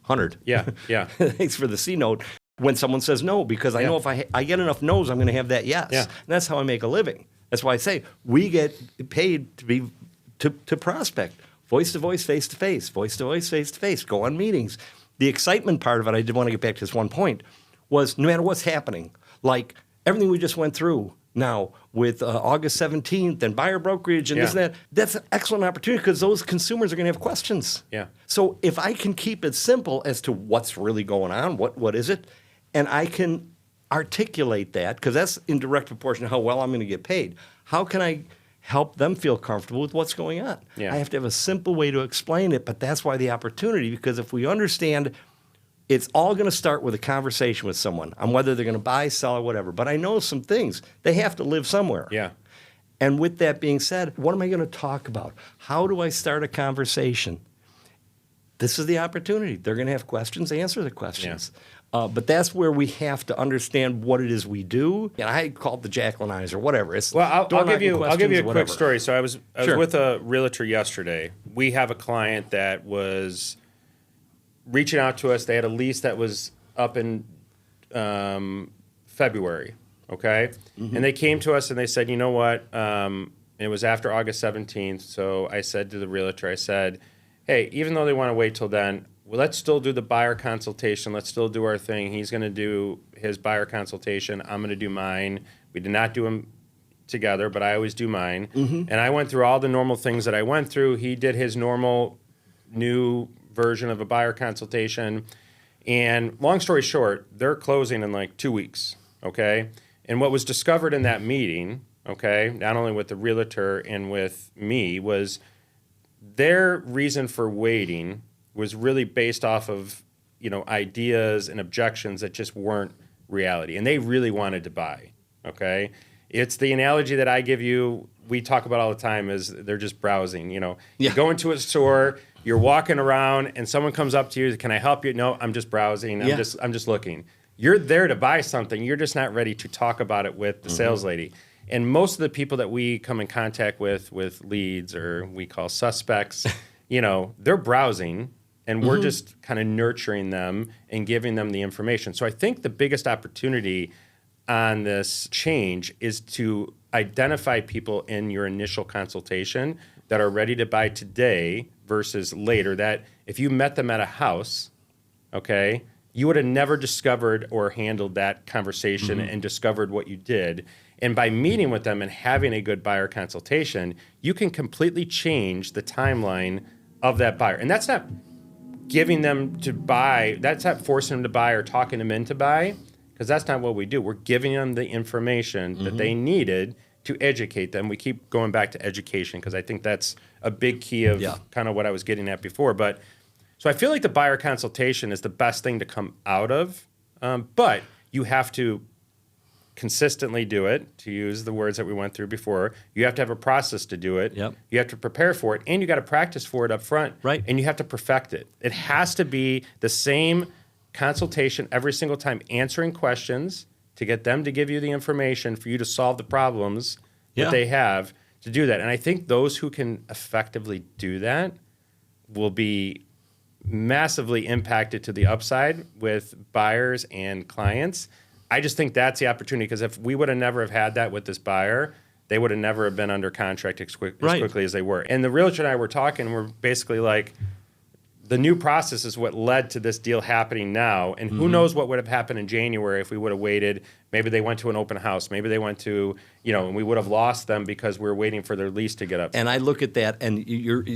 100. Yeah, yeah. Thanks for the C note. When someone says no, because I Yeah. know if I get enough no's, I'm going to have that yes. Yeah. And that's how I make a living. That's why I say we get paid to prospect, voice to voice, face to face, voice to voice, face to face, go on meetings. the excitement part of it, I did want to get back to this one point, was no matter what's happening, like everything we just went through now with August 17th and buyer brokerage and this and that, that's an excellent opportunity because those consumers are going to have questions. Yeah. So if I can keep it simple as to what's really going on, what is it, and I can articulate that, because that's in direct proportion to how well I'm going to get paid. How can I help them feel comfortable with what's going on? Yeah. I have to have a simple way to explain it, but that's why the opportunity, because if we understand it's all going to start with a conversation with someone on whether they're going to buy, sell, or whatever. But I know some things. They have to live somewhere. Yeah. And with that being said, what am I going to talk about? How do I start a conversation? This is the opportunity. They're going to have questions. Answer the questions. But that's where we have to understand what it is we do. And I call it the Jacklinize or whatever. It's I'll give you a quick story. So I was Sure. with a realtor yesterday. We have a client that was reaching out to us. They had a lease that was up in February, okay? And they came to us and they said, you know what? It was after August 17th. So I said to the realtor, I said, hey, even though they want to wait till then, well, let's still do the buyer consultation. Let's still do our thing. He's going to do his buyer consultation. I'm going to do mine. We did not do them together, but I always do mine. And I went through all the normal things that I went through. He did his normal new version of a buyer consultation. And long story short, they're closing in like 2 weeks, okay? And what was discovered in that meeting, okay, not only with the realtor and with me, was their reason for waiting was really based off of, you know, ideas and objections that just weren't reality. And they really wanted to buy, okay? It's the analogy that I give you, we talk about all the time, is they're just browsing, you know. You go into a store, you're walking around, and someone comes up to you, can I help you? No, I'm just browsing, I'm just looking. You're there to buy something, you're just not ready to talk about it with the sales lady. And most of the people that we come in contact with leads, or we call suspects, you know, they're browsing, and we're just kind of nurturing them and giving them the information. So I think the biggest opportunity on this change is to identify people in your initial consultation that are ready to buy today versus later, that if you met them at a house, okay, you would have never discovered or handled that conversation and discovered what you did. And by meeting with them and having a good buyer consultation, you can completely change the timeline of that buyer. And that's not giving them to buy, that's not forcing them to buy or talking them into buy, because that's not what we do. We're giving them the information that they needed to educate them. We keep going back to education because I think that's a big key of kind of what I was getting at before. But so I feel like the buyer consultation is the best thing to come out of, but you have to consistently do it, to use the words that we went through before. You have to have a process to do it. You have to prepare for it, and you got to practice for it up front. And you have to perfect it. It has to be the same consultation every single time, answering questions to get them to give you the information for you to solve the problems that they have to do that. And I think those who can effectively do that will be massively impacted to the upside with buyers and clients. I just think that's the opportunity, because if we would have never have had that with this buyer, they would have never have been under contract as quickly as they were. And the realtor and I were talking, we're basically like, the new process is what led to this deal happening now. And who knows what would have happened in January if we would have waited. Maybe they went to an open house. Maybe they went to, you know, and we would have lost them because we were waiting for their lease to get up. And I look at that, and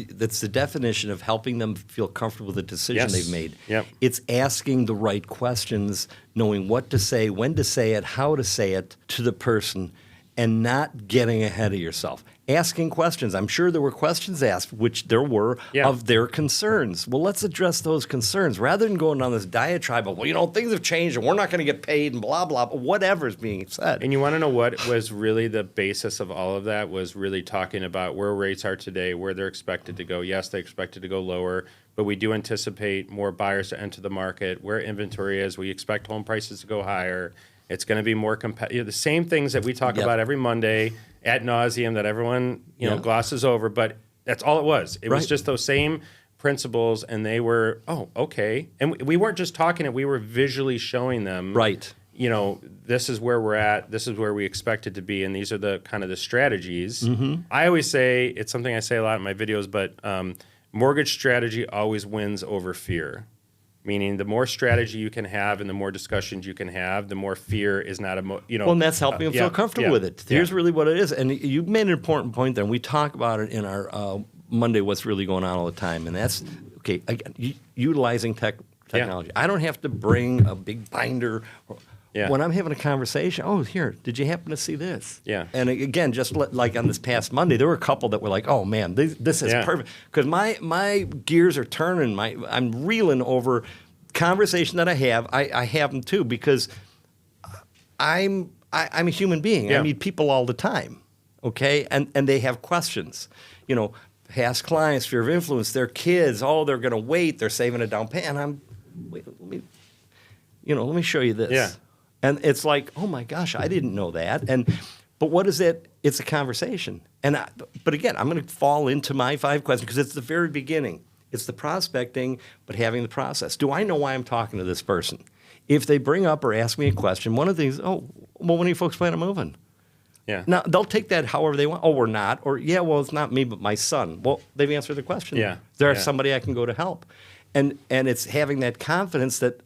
that's the definition of helping them feel comfortable with the decision they've made. It's asking the right questions, knowing what to say, when to say it, how to say it to the person, and not getting ahead of yourself. Asking questions. I'm sure there were questions asked, which there were, of their concerns. Well, let's address those concerns rather than going on this diatribe of, well, you know, things have changed and we're not going to get paid and blah, blah, blah, whatever is being said. And you want to know what was really the basis of all of that? Was really talking about where rates are today, where they're expected to go. Yes, they expected to go lower, but we do anticipate more buyers to enter the market. Where inventory is, we expect home prices to go higher. It's going to be more competitive. The same things that we talk about every Monday ad nauseum that everyone glosses over, but that's all it was. It was just those same principles, and they were, oh, okay. And we weren't just talking it, we were visually showing them, you know, this is where we're at, this is where we expect it to be, and these are the kind of the strategies. I always say, it's something I say a lot in my videos, but mortgage strategy always wins over fear. Meaning, the more strategy you can have and the more discussions you can have, the more fear is not Well, and that's helping them feel comfortable with it. Here's really what it is. And you made an important point there, and we talk about it in our Monday, What's Really Going On all the time. And that's, okay, again, utilizing technology. I don't have to bring a big binder. When I'm having a conversation, oh, here, did you happen to see this? Yeah. And again, just like on this past Monday, there were a couple that were like, oh, man, this is perfect. Because my gears are turning. I'm reeling over conversation that I have. I have them, too, because I'm a human being. Yeah. I meet people all the time, okay? And they have questions. You know, past clients, fear of influence, their kids, oh, they're going to wait. They're saving a down payment. Wait, let me show you this. Yeah. And it's like, oh my gosh, I didn't know that. But what is it? It's a conversation. But again, I'm going to fall into my 5 questions because it's the very beginning. It's the prospecting, but having the process. Do I know why I'm talking to this person? If they bring up or ask me a question, one of the things, oh, well, when are you folks planning on moving? Yeah. Now, they'll take that however they want. Oh, we're not. Or, yeah, well, it's not me, but my son. Well, they've answered the question. Yeah. There's somebody I can go to help. And it's having that confidence that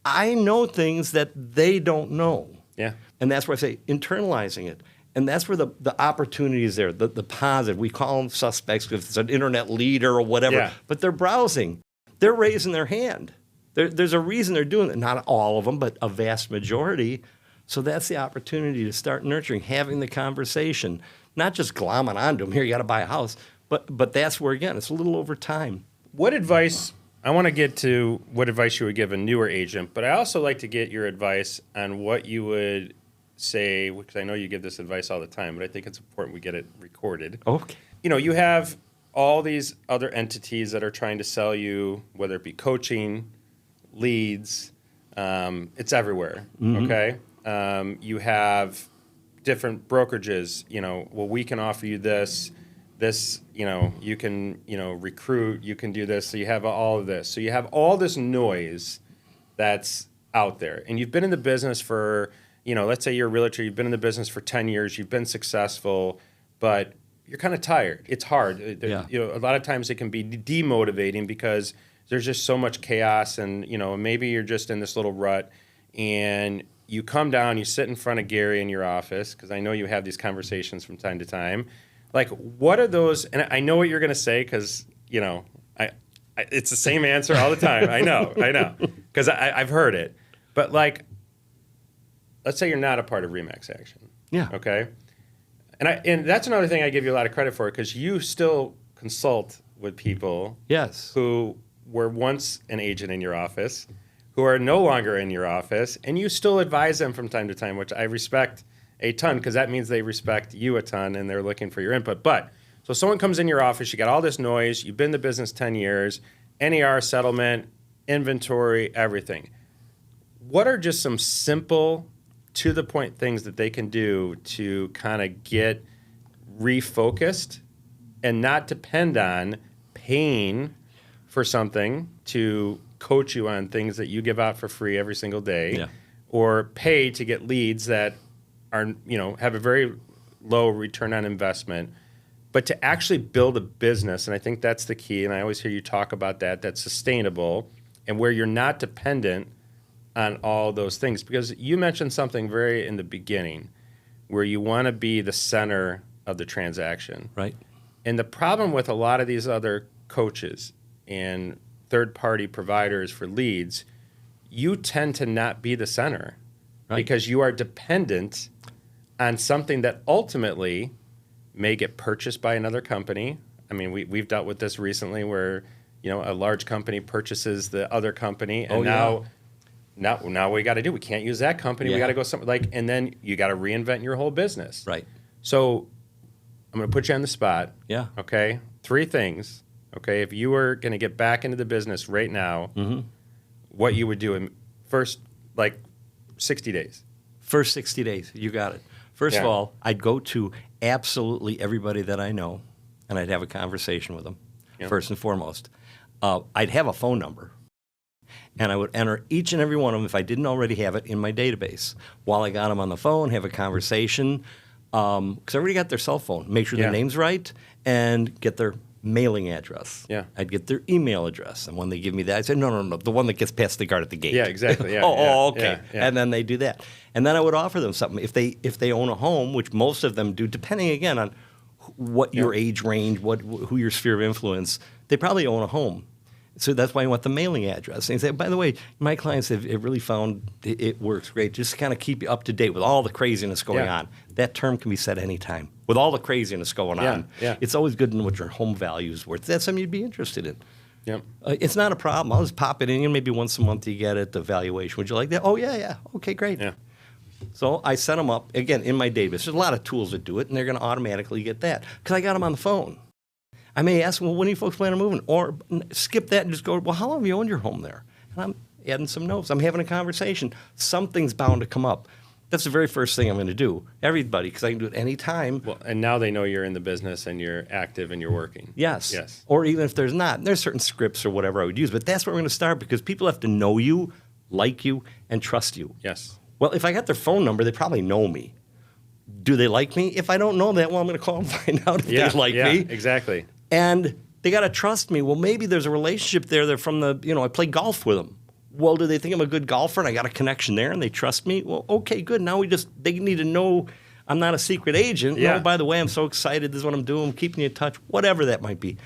I know things that they don't know. Yeah. And that's where I say internalizing it. And that's where the opportunity is there, the positive. We call them suspects because it's an internet leader or whatever. Yeah. But they're browsing. They're raising their hand. There's a reason they're doing it. Not all of them, but a vast majority. So that's the opportunity to start nurturing, having the conversation, not just glomming onto them. Here, you got to buy a house. But that's where, again, it's a little over time. What advice, I want to get to what advice you would give a newer agent, but I also like to get your advice on what you would say, because I know you give this advice all the time, but I think it's important we get it recorded. Okay. You know, you have all these other entities that are trying to sell you, whether it be coaching, leads, it's everywhere, okay? You have different brokerages, well, we can offer you this, you can, recruit, you can do this. So you have all of this. So you have all this noise that's out there. And you've been in the business for, let's say you're a realtor, you've been in the business for 10 years, you've been successful, but you're kind of tired. It's hard. A lot of times it can be demotivating because there's just so much chaos and, maybe you're just in this little rut and you come down, you sit in front of Gary in your office, because I know you have these conversations from time to time. Like, what are those? And I know what you're going to say because, it's the same answer all the time. I know, because I've heard it. But like, let's say you're not a part of RE/MAX Action. Yeah. Okay. And that's another thing I give you a lot of credit for, because you still consult with people. Yes. Who were once an agent in your office, who are no longer in your office, and you still advise them from time to time, which I respect a ton, because that means they respect you a ton and they're looking for your input. But so someone comes in your office, you got all this noise, you've been in the business 10 years, NER settlement, inventory, everything. What are just some simple, to the point things that they can do to kind of get refocused and not depend on paying for something to coach you on things that you give out for free every single day, or pay to get leads that are, have a very low return on investment, but to actually build a business. And I think that's the key. And I always hear you talk about that's sustainable and where you're not dependent on all those things. Because you mentioned something very in the beginning where you want to be the center of the transaction. Right. And the problem with a lot of these other coaches and third-party providers for leads, you tend to not be the center, because you are dependent on something that ultimately may get purchased by another company. I mean, we've dealt with this recently where, a large company purchases the other company, and now what we got to do, we can't use that company. We got to go somewhere and then you got to reinvent your whole business. Right. So I'm going to put you on the spot. Yeah. Okay. 3 things. Okay. If you were going to get back into the business right now, what you would do in first, 60 days. First 60 days. You got it. First of all, I'd go to absolutely everybody that I know, and I'd have a conversation with them, first and foremost. I'd have a phone number, and I would enter each and every one of them, if I didn't already have it, in my database. While I got them on the phone, have a conversation, because I already got their cell phone. Make sure their name's right, and get their mailing address. Yeah. I'd get their email address. And when they give me that, I said, no, the one that gets past the guard at the gate. Yeah, exactly. Yeah, okay. Yeah. And then they do that. And then I would offer them something. If they own a home, which most of them do, depending, again, on what your age range, who your sphere of influence, they probably own a home. So that's why I want the mailing address. And say, by the way, my clients have really found it works great. Just to kind of keep you up to date with all the craziness going on. That term can be said anytime. With all the craziness going on, it's always good to know what your home value is worth. That's something you'd be interested in. Yep. It's not a problem. I'll just pop it in. Maybe once a month you get it, the valuation. Would you like that? Oh, yeah. Okay, great. Yeah. So I set them up, again, in my database. There's a lot of tools that do it, and they're going to automatically get that because I got them on the phone. I may ask them, well, when do you folks plan on moving? Or skip that and just go, well, how long have you owned your home there? And I'm adding some notes. I'm having a conversation. Something's bound to come up. That's the very first thing I'm going to do. Everybody, because I can do it any time. Well, and now they know you're in the business and you're active and you're working. Yes. Or even if there's not, there's certain scripts or whatever I would use. But that's where we're going to start because people have to know you, like you, and trust you. Yes. Well, if I got their phone number, they probably know me. Do they like me? If I don't know that, well, I'm going to call and find out if they like me. Exactly. And they got to trust me. Well, maybe there's a relationship there. They're from I play golf with them. Well, do they think I'm a good golfer and I got a connection there and they trust me? Well, okay, good. Now they need to know I'm not a secret agent. Yeah. No, by the way, I'm so excited. This is what I'm doing. I'm keeping you in touch. Whatever that might be.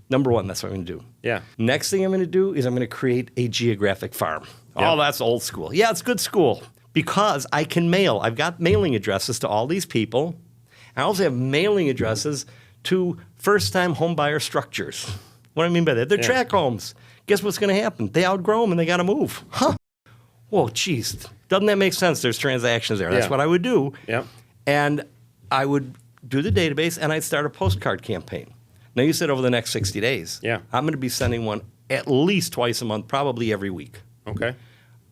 Number one, that's what I'm going to do. Yeah. Next thing I'm going to do is I'm going to create a geographic farm. Yeah. Oh, that's old school. Yeah, it's good school because I can mail. I've got mailing addresses to all these people. I also have mailing addresses to first-time home buyer structures. What do I mean by that? They're tract homes. Guess what's going to happen? They outgrow them and they got to move. Huh. Whoa, geez. Doesn't that make sense? There's transactions there. That's what I would do. Yep. And I would do the database and I'd start a postcard campaign. Now, you said over the next 60 days. Yeah. I'm going to be sending one at least twice a month, probably every week. Okay.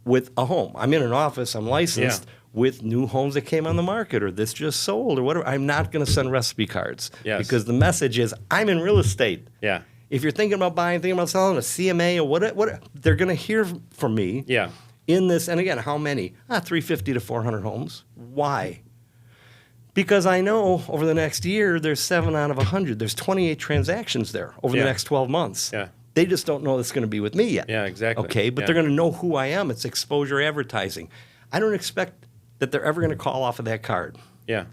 With a home. I'm in an office. I'm licensed with new homes that came on the market or this just sold or whatever. I'm not going to send recipe cards. Yes. Because the message is I'm in real estate. Yeah. If you're thinking about buying, thinking about selling a CMA or what they're going to hear from me in this. And again, how many? 350 to 400 homes. Why? Because I know over the next year, there's 7 out of 100. There's 28 transactions there over the next 12 months. Yeah. They just don't know it's going to be with me yet. Yeah, exactly. Okay, but they're going to know who I am. It's exposure advertising. I don't expect that they're ever going to call off of that card. Yeah.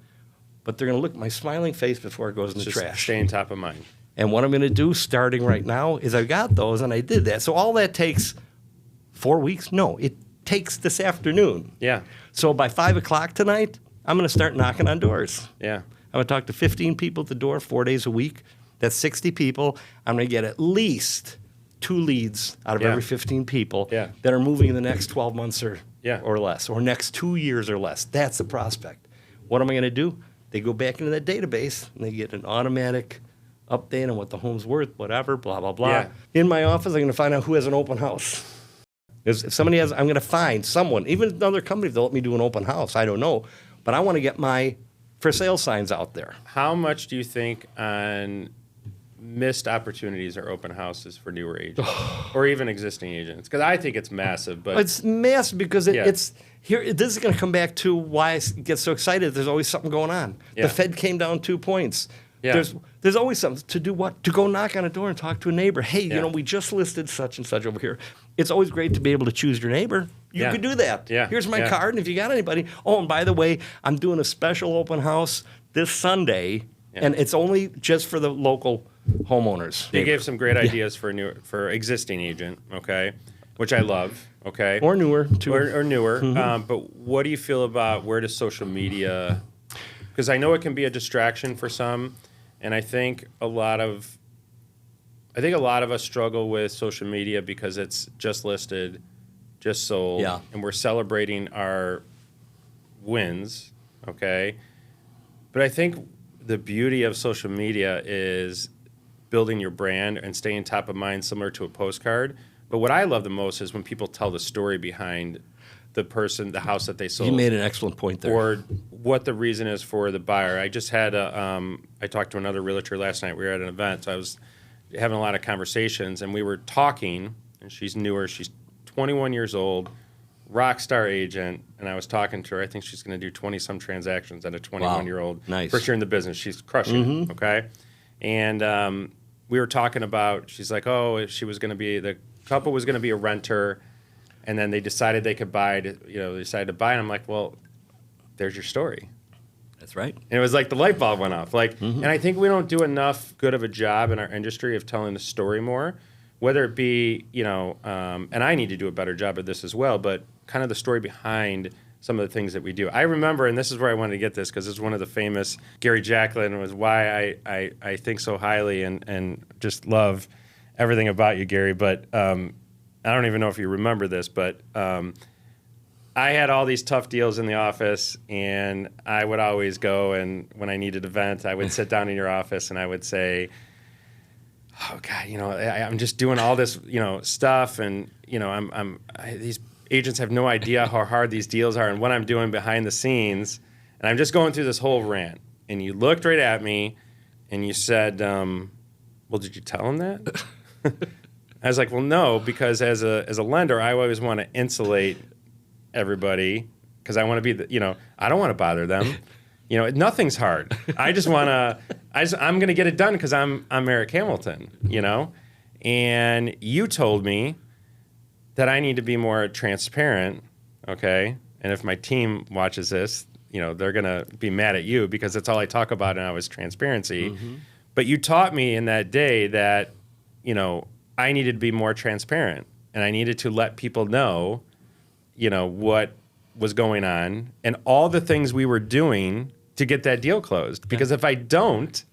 But they're going to look at my smiling face before it goes in the Just trash. staying top of mind. And what I'm going to do starting right now is I've got those, and I did that. So all that takes 4 weeks? No, it takes this afternoon. Yeah. So by 5 o'clock tonight, I'm going to start knocking on doors. Yeah. I'm going to talk to 15 people at the door 4 days a week. That's 60 people. I'm going to get at least 2 leads out of every 15 people that are moving in the next 12 months or less, or next 2 years or less. That's the prospect. What am I going to do? They go back into that database, and they get an automatic update on what the home's worth, whatever, blah, blah, blah. Yeah. In my office, I'm going to find out who has an open house. Because if somebody has, I'm going to find someone, even another company, if they'll let me do an open house, I don't know. But I want to get my for sale signs out there. How much do you think on missed opportunities or open houses for newer agents or even existing agents? Because I think it's massive. But it's massive because it's here. This is going to come back to why I get so excited. There's always something going on. Yeah. The Fed came down 2 points. Yeah. There's always something to do. What? To go knock on a door and talk to a neighbor. Hey, we just listed such and such over here. It's always great to be able to choose your neighbor. You could do that. Yeah. Here's my card, and if you got anybody. Oh, and by the way, I'm doing a special open house this Sunday, and it's only just for the local homeowners. You gave some great ideas for existing agent, okay, which I love, okay, or newer, too, or newer. But what do you feel about where does social media? Because I know it can be a distraction for some, and I think a lot of us struggle with social media because it's just listed, just sold, and we're celebrating our wins, okay. But I think the beauty of social media is building your brand and staying top of mind, similar to a postcard. But what I love the most is when people tell the story behind the house that they sold. You made an excellent point there. Or what the reason is for the buyer. I just had I talked to another realtor last night. We were at an event, so I was having a lot of conversations, and we were talking, and she's newer. She's 21 years old, rock star agent, and I was talking to her. I think she's going to do 20-some transactions at a 21-year-old. Nice. First year in the business. She's crushing it, okay? And we were talking about, she's like, oh, the couple was going to be a renter, and then they decided they could buy it, they decided to buy it. And I'm like, well, there's your story. That's right. And it was like the light bulb went off. And I think we don't do enough good of a job in our industry of telling the story more, whether it be, and I need to do a better job of this as well, but kind of the story behind some of the things that we do. I remember, and this is where I wanted to get this, because it's one of the famous, Gary Jacklin was why I think so highly and just love everything about you, Gary. But I don't even know if you remember this, but I had all these tough deals in the office, and I would always go, and when I needed a vent, I would sit down in your office and I would say, oh God, I'm just doing all this, stuff, and these agents have no idea how hard these deals are and what I'm doing behind the scenes, and I'm just going through this whole rant. And you looked right at me, and you said, "Well, did you tell him that?" I was like, "Well, no, because as a lender, I always want to insulate everybody because I want to be I don't want to bother them." Nothing's hard. I just want to. I'm going to get it done because I'm Eric Hamilton. And you told me that I need to be more transparent. Okay, and if my team watches this, they're going to be mad at you because that's all I talk about now is transparency. Mm-hmm. But you taught me in that day that I needed to be more transparent, and I needed to let people know, what was going on and all the things we were doing to get that deal closed. Because if I don't,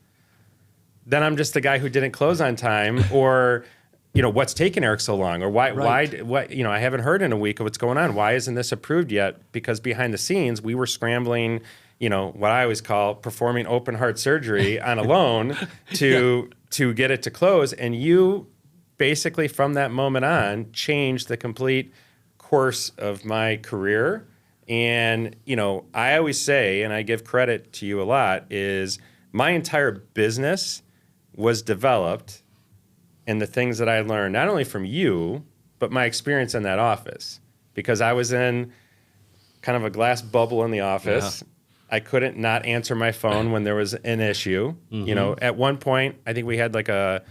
then I'm just the guy who didn't close on time, or what's taking Eric so long, or why I haven't heard in a week of what's going on. Why isn't this approved yet? Because behind the scenes we were scrambling, what I always call performing open heart surgery on a loan to get it to close. And you basically from that moment on changed the complete course of my career. And, I always say, and I give credit to you a lot, is my entire business was developed in the things that I learned, not only from you, but my experience in that office. Because I was in kind of a glass bubble in the office. Yeah. I couldn't not answer my phone when there was an issue. Mm-hmm. At one point, I think we had like a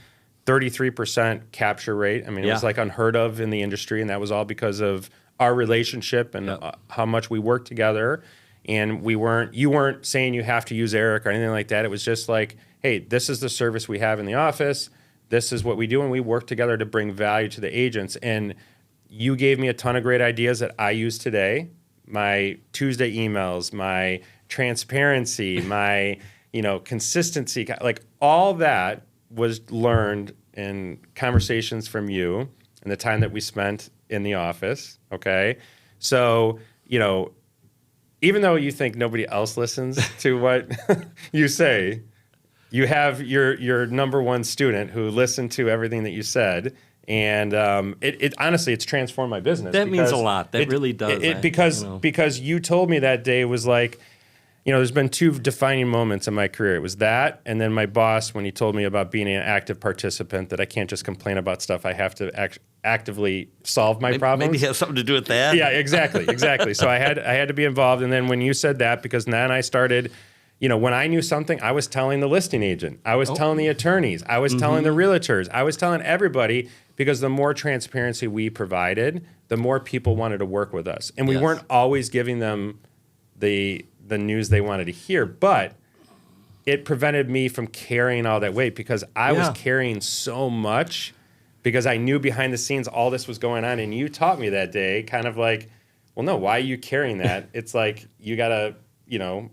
33% capture rate. I mean, it was like unheard of in the industry, and that was all because of our relationship and how much we worked together. And you weren't saying you have to use Eric or anything like that. It was just like, hey, this is the service we have in the office. This is what we do, and we work together to bring value to the agents. And you gave me a ton of great ideas that I use today. My Tuesday emails, my transparency, my consistency, like all that was learned in conversations from you and the time that we spent in the office. Okay, so even though you think nobody else listens to what you say, you have your number one student who listened to everything that you said, and it honestly, it's transformed my business. That means a lot. That really does. Because you told me that day was like, there's been two defining moments in my career. It was that, and then my boss when he told me about being an active participant, that I can't just complain about stuff. I have to actively solve my problems. Maybe it has something to do with that. Yeah, exactly. So I had to be involved, and then when you said that, because then I started. When I knew something, I was telling the listing agent. I was telling the attorneys. I was telling the realtors. I was telling everybody, because the more transparency we provided, the more people wanted to work with us. And we weren't always giving them the news they wanted to hear, but it prevented me from carrying all that weight, because I was carrying so much, because I knew behind the scenes all this was going on. And you taught me that day kind of like, well, no, why are you carrying that? It's like you got to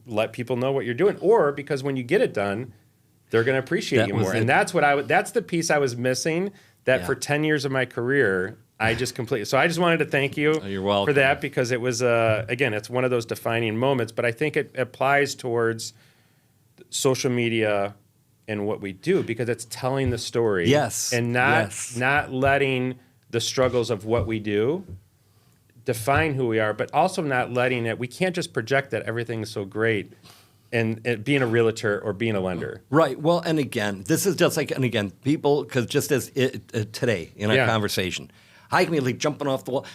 let people know what you're doing, or because when you get it done, they're going to appreciate you more. And that's that's the piece I was missing, that for 10 years of my career, I just completely. So I just wanted to thank you for that, because it was, again, it's one of those defining moments, but I think it applies towards social media and what we do, because it's telling the story. Yes. And not letting the struggles of what we do define who we are, but also not letting it, we can't just project that everything is so great and being a realtor or being a lender. Right. Well, and again, this is just like, and again, people, because just as today in our conversation, I can be like jumping off the wall,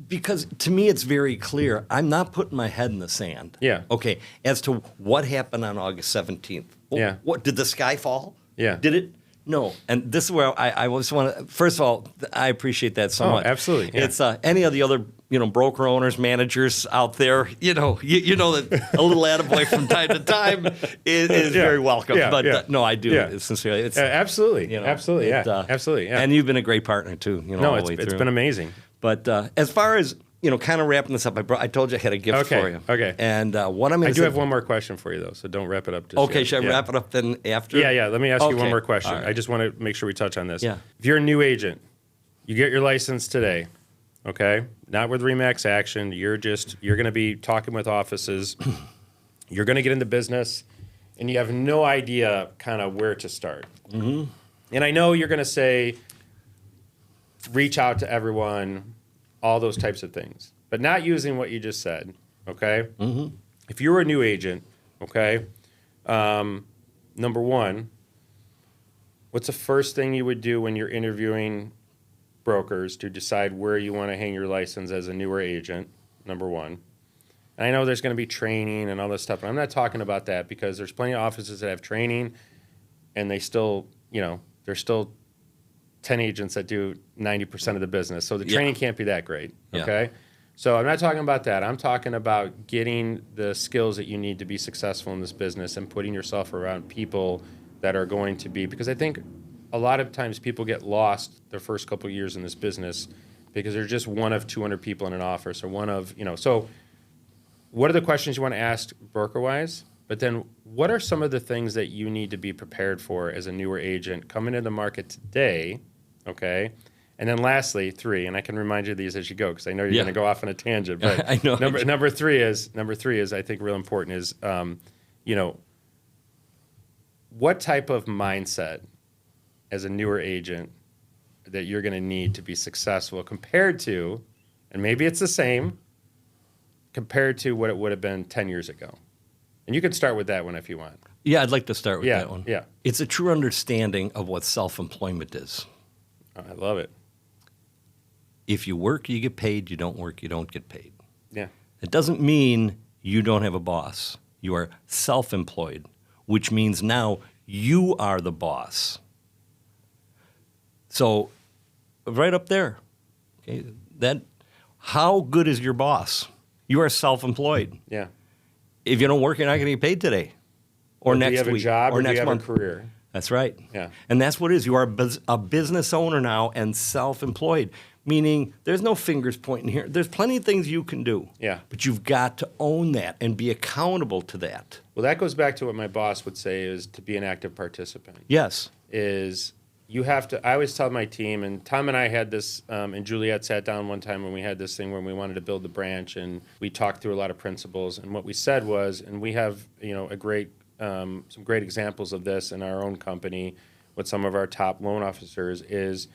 because to me it's very clear. I'm not putting my head in the sand. Yeah. Okay. As to what happened on August 17th. Well, what did the sky fall? Yeah. Did it? No, and this is where I just want to. First of all, I appreciate that so much. Absolutely. Yeah. It's any of the other broker owners, managers out there. You know that a little attaboy from time to time is very welcome. But no, I do sincerely. It's absolutely, absolutely, absolutely. Yeah. And you've been a great partner too. No, all the way it's through. been amazing. But as far as kind of wrapping this up, I told you I had a gift for you. Okay. And what I'm going to I do have one more question for you, though, so don't wrap it up. Okay, should I wrap it up then after? Yeah. Let me ask you one more question. Right. I just want to make sure we touch on this. Yeah. If you're a new agent, you get your license today, okay? Not with RE/MAX Action. You're going to be talking with offices. You're going to get into business, and you have no idea kind of where to start. Mm-hmm. And I know you're going to say, reach out to everyone, all those types of things, but not using what you just said, okay? Mm-hmm. If you were a new agent, okay, number one, what's the first thing you would do when you're interviewing brokers to decide where you want to hang your license as a newer agent, number one? And I know there's going to be training and all this stuff, but I'm not talking about that because there's plenty of offices that have training and they still, there's still 10 agents that do 90% of the business. So the training can't be that great, okay? Yeah. So I'm not talking about that. I'm talking about getting the skills that you need to be successful in this business and putting yourself around people that are going to be, because I think a lot of times people get lost their first couple of years in this business because they're just one of 200 people in an office or one of, so what are the questions you want to ask broker-wise? But then what are some of the things that you need to be prepared for as a newer agent coming into the market today, okay? And then lastly, 3, and I can remind you of these as you go because I know you're going to go off on a tangent. But I know. Number three is I think real important is, what type of mindset as a newer agent that you're going to need to be successful compared to, and maybe it's the same, compared to what it would have been 10 years ago. And you can start with that one if you want. Yeah, I'd like to start with that one. Yeah. It's a true understanding of what self-employment is. Oh, I love it. If you work, you get paid. You don't work, you don't get paid. Yeah. It doesn't mean you don't have a boss. You are self-employed, which means now you are the boss. So right up there, okay, how good is your boss? You are self-employed. Yeah. If you don't work, you're not going to get paid today or next week. Do you have a job or next do you have month. a career? That's right. Yeah. And that's what it is. You are a business owner now and self-employed, meaning there's no fingers pointing here. There's plenty of things you can do. Yeah. But you've got to own that and be accountable to that. Well, that goes back to what my boss would say is to be an active participant. Yes. Is you have to, I always tell my team, and Tom and I had this, and Juliet sat down one time when we had this thing where we wanted to build the branch, and we talked through a lot of principles. And what we said was, and we have, some great examples of this in our own company with some of our top loan officers, is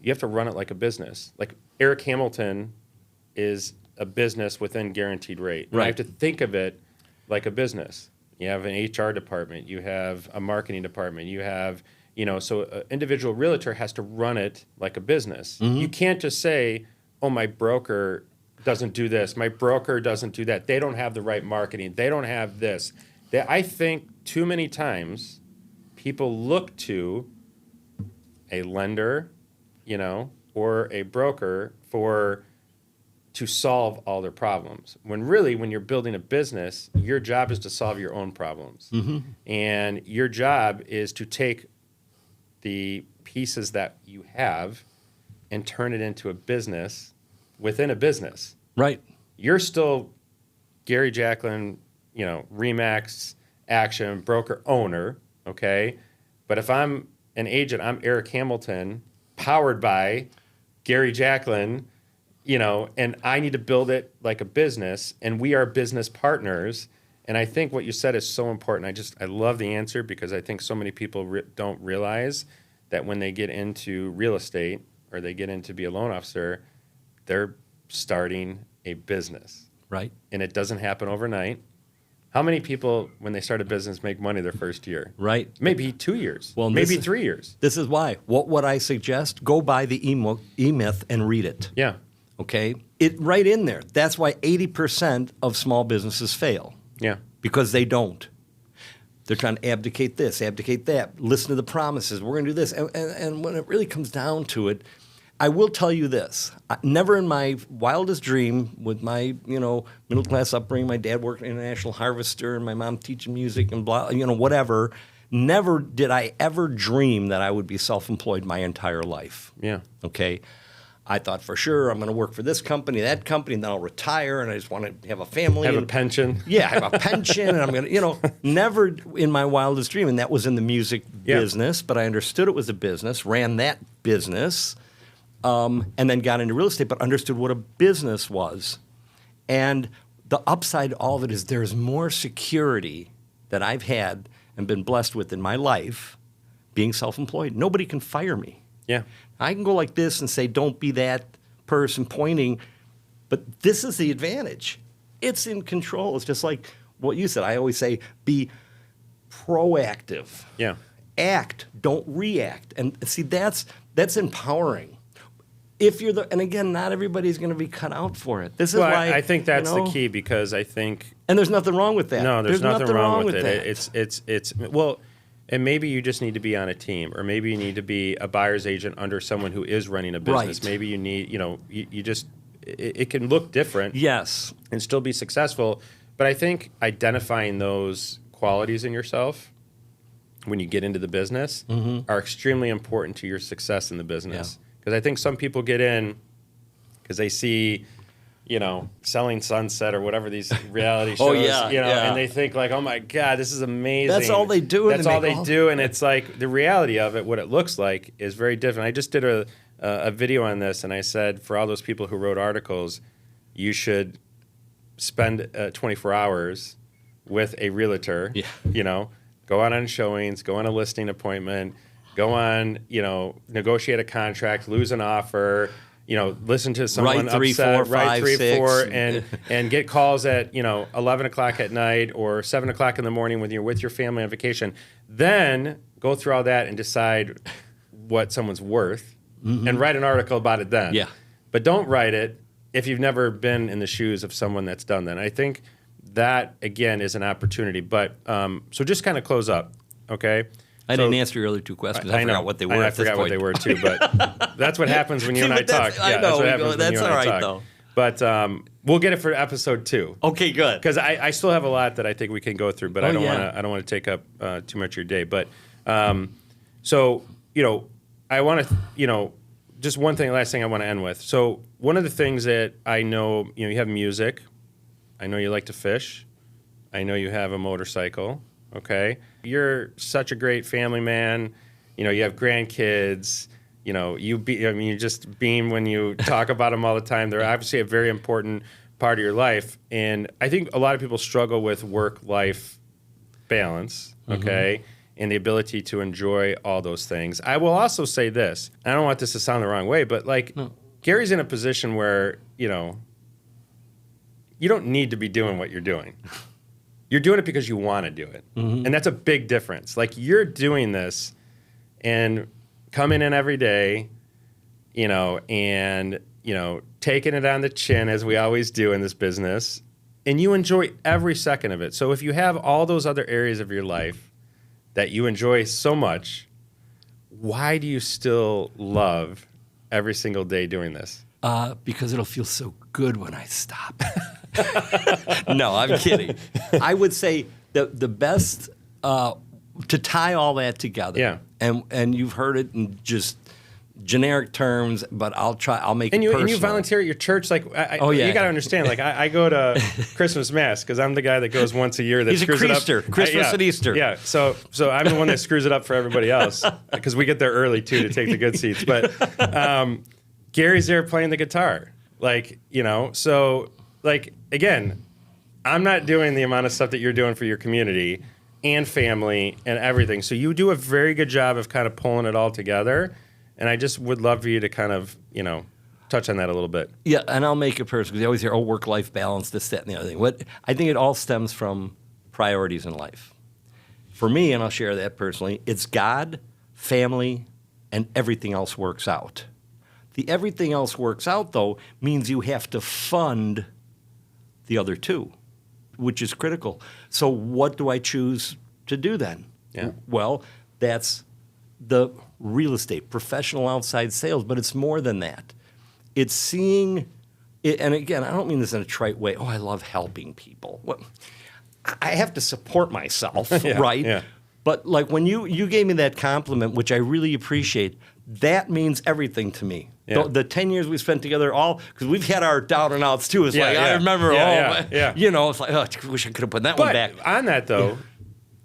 you have to run it like a business. Like Eric Hamilton is a business within guaranteed rate. Right. You have to think of it like a business. You have an HR department, you have a marketing department, you have, so an individual realtor has to run it like a business. Mm-hmm. You can't just say, oh, my broker doesn't do this, my broker doesn't do that, they don't have the right marketing, they don't have this. I think too many times people look to a lender, or a broker to solve all their problems. When really, when you're building a business, your job is to solve your own problems. Mm-hmm. And your job is to take the pieces that you have and turn it into a business within a business. Right. You're still Gary Jacklin, RE/MAX Action broker owner, okay? But if I'm an agent, I'm Eric Hamilton, powered by Gary Jacklin, and I need to build it like a business, and we are business partners. And I think what you said is so important. I love the answer because I think so many people don't realize that when they get into real estate or they get into be a loan officer, they're starting a business. Right. And it doesn't happen overnight. How many people, when they start a business, make money their first year? Right. Maybe 2 years. Well, maybe 3 years. This is why. What would I suggest? Go buy the E-Myth and read it. Yeah. Okay? It right in there. That's why 80% of small businesses fail. Yeah. Because they don't. They're trying to abdicate this, abdicate that, listen to the promises. We're going to do this. And when it really comes down to it, I will tell you this. Never in my wildest dream with my, middle-class upbringing, my dad worked at International Harvester and my mom teaching music and blah, whatever, never did I ever dream that I would be self-employed my entire life. Yeah. Okay? I thought for sure I'm going to work for this company, that company, and then I'll retire, and I just want to have a family. Have a pension. Yeah, have a pension, and I'm going to, never in my wildest dream, and that was in the music business, but I understood it was a business, ran that business, and then got into real estate, but understood what a business was. And the upside to all of it is there's more security that I've had and been blessed with in my life being self-employed. Nobody can fire me. Yeah. I can go like this and say, don't be that person pointing, but this is the advantage. It's in control. It's just like what you said. I always say, be proactive. Yeah. Act, don't react. And see, that's empowering. If you're and again, not everybody's going to be cut out for it. This is why I think that's the key, because I think, and there's nothing wrong with that. no, there's nothing wrong with it. That. It's well, and maybe you just need to be on a team, or maybe you need to be a buyer's agent under someone who is running a business. Right. Maybe you need, you just, it can look different. Yes. And still be successful. But I think identifying those qualities in yourself when you get into the business are extremely important to your success in the business. Because I think some people get in because they see, Selling Sunset or whatever these reality shows, and they think like, oh my God, this is amazing. That's all they do. That's all they do. And it's like the reality of it, what it looks like is very different. I just did a video on this, and I said, for all those people who wrote articles, you should spend 24 hours with a realtor, go out on showings, go on a listing appointment, go on, negotiate a contract, lose an offer, listen to someone write 3, upset, 4, write 5, 3, 6. 4, and get calls at 11 o'clock at night or 7 o'clock in the morning when you're with your family on vacation. Then go through all that and decide what someone's worth and write an article about it then. Yeah. But don't write it if you've never been in the shoes of someone that's done that. I think that, again, is an opportunity. But so just kind of close up, okay? I didn't answer your other 2 questions. I forgot what they were. I forgot what they were too, but that's what happens when you and I talk. I know. That's what happens when you and I talk. Though. But we'll get it for episode 2. Okay, good. Because I still have a lot that I think we can go through, but I don't want to take up too much of your day. But so I want to just one thing, last thing I want to end with. So one of the things that I know, you have music. I know you like to fish. I know you have a motorcycle. Okay. You're such a great family man. You have grandkids. You just beam when you talk about them all the time. They're obviously a very important part of your life. And I think a lot of people struggle with work-life balance, okay, and the ability to enjoy all those things. I will also say this. I don't want this to sound the wrong way, but Gary's in a position where, you don't need to be doing what you're doing. You're doing it because you want to do it. And that's a big difference. Like, you're doing this and coming in every day, and, taking it on the chin, as we always do in this business, and you enjoy every second of it. So if you have all those other areas of your life that you enjoy so much, why do you still love every single day doing this? Because it'll feel so good when I stop. No, I'm kidding. I would say the best to tie all that together. Yeah. And you've heard it in just generic terms, but I'll make it personal. And you volunteer at your church. Like, you got to understand. Like, I go to Christmas Mass because I'm the guy that goes once a year. That He's screws a it Creaster, up. Christmas and Easter. Yeah. So I'm the one that screws it up for everybody else because we get there early too to take the good seats. But Gary's there playing the guitar. Like, so like, again, I'm not doing the amount of stuff that you're doing for your community and family and everything. So you do a very good job of kind of pulling it all together. And I just would love for you to kind of, touch on that a little bit. Yeah, and I'll make it personal because you always hear, work-life balance, this, that, and the other thing. I think it all stems from priorities in life. For me, and I'll share that personally, it's God, family, and everything else works out. The everything else works out, though, means you have to fund the other 2, which is critical. So what do I choose to do then? Yeah. Well, that's the real estate, professional outside sales, but it's more than that. It's seeing, it, and again, I don't mean this in a trite way. Oh, I love helping people. Well, I have to support myself, right? Yeah. But like when you gave me that compliment, which I really appreciate, that means everything to me. Yeah. The 10 years we spent together, all because we've had our down and outs too. It's like I remember, you know, it's like I wish I could have put that one back. On that though,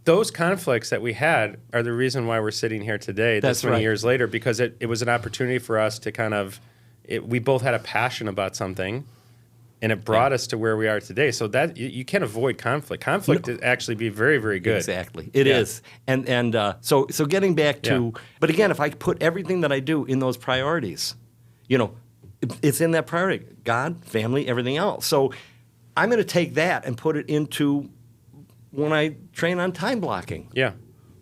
those conflicts that we had are the reason why we're sitting here today. That's many right. years later, because it was an opportunity for us to kind of, we both had a passion about something. And it brought us to where we are today. So that you can't avoid conflict. Conflict is actually be very, very good. Exactly, it is. And so getting back to, but again, if I put everything that I do in those priorities, you know, it's in that priority: God, family, everything else. So I'm going to take that and put it into when I train on time blocking. Yeah.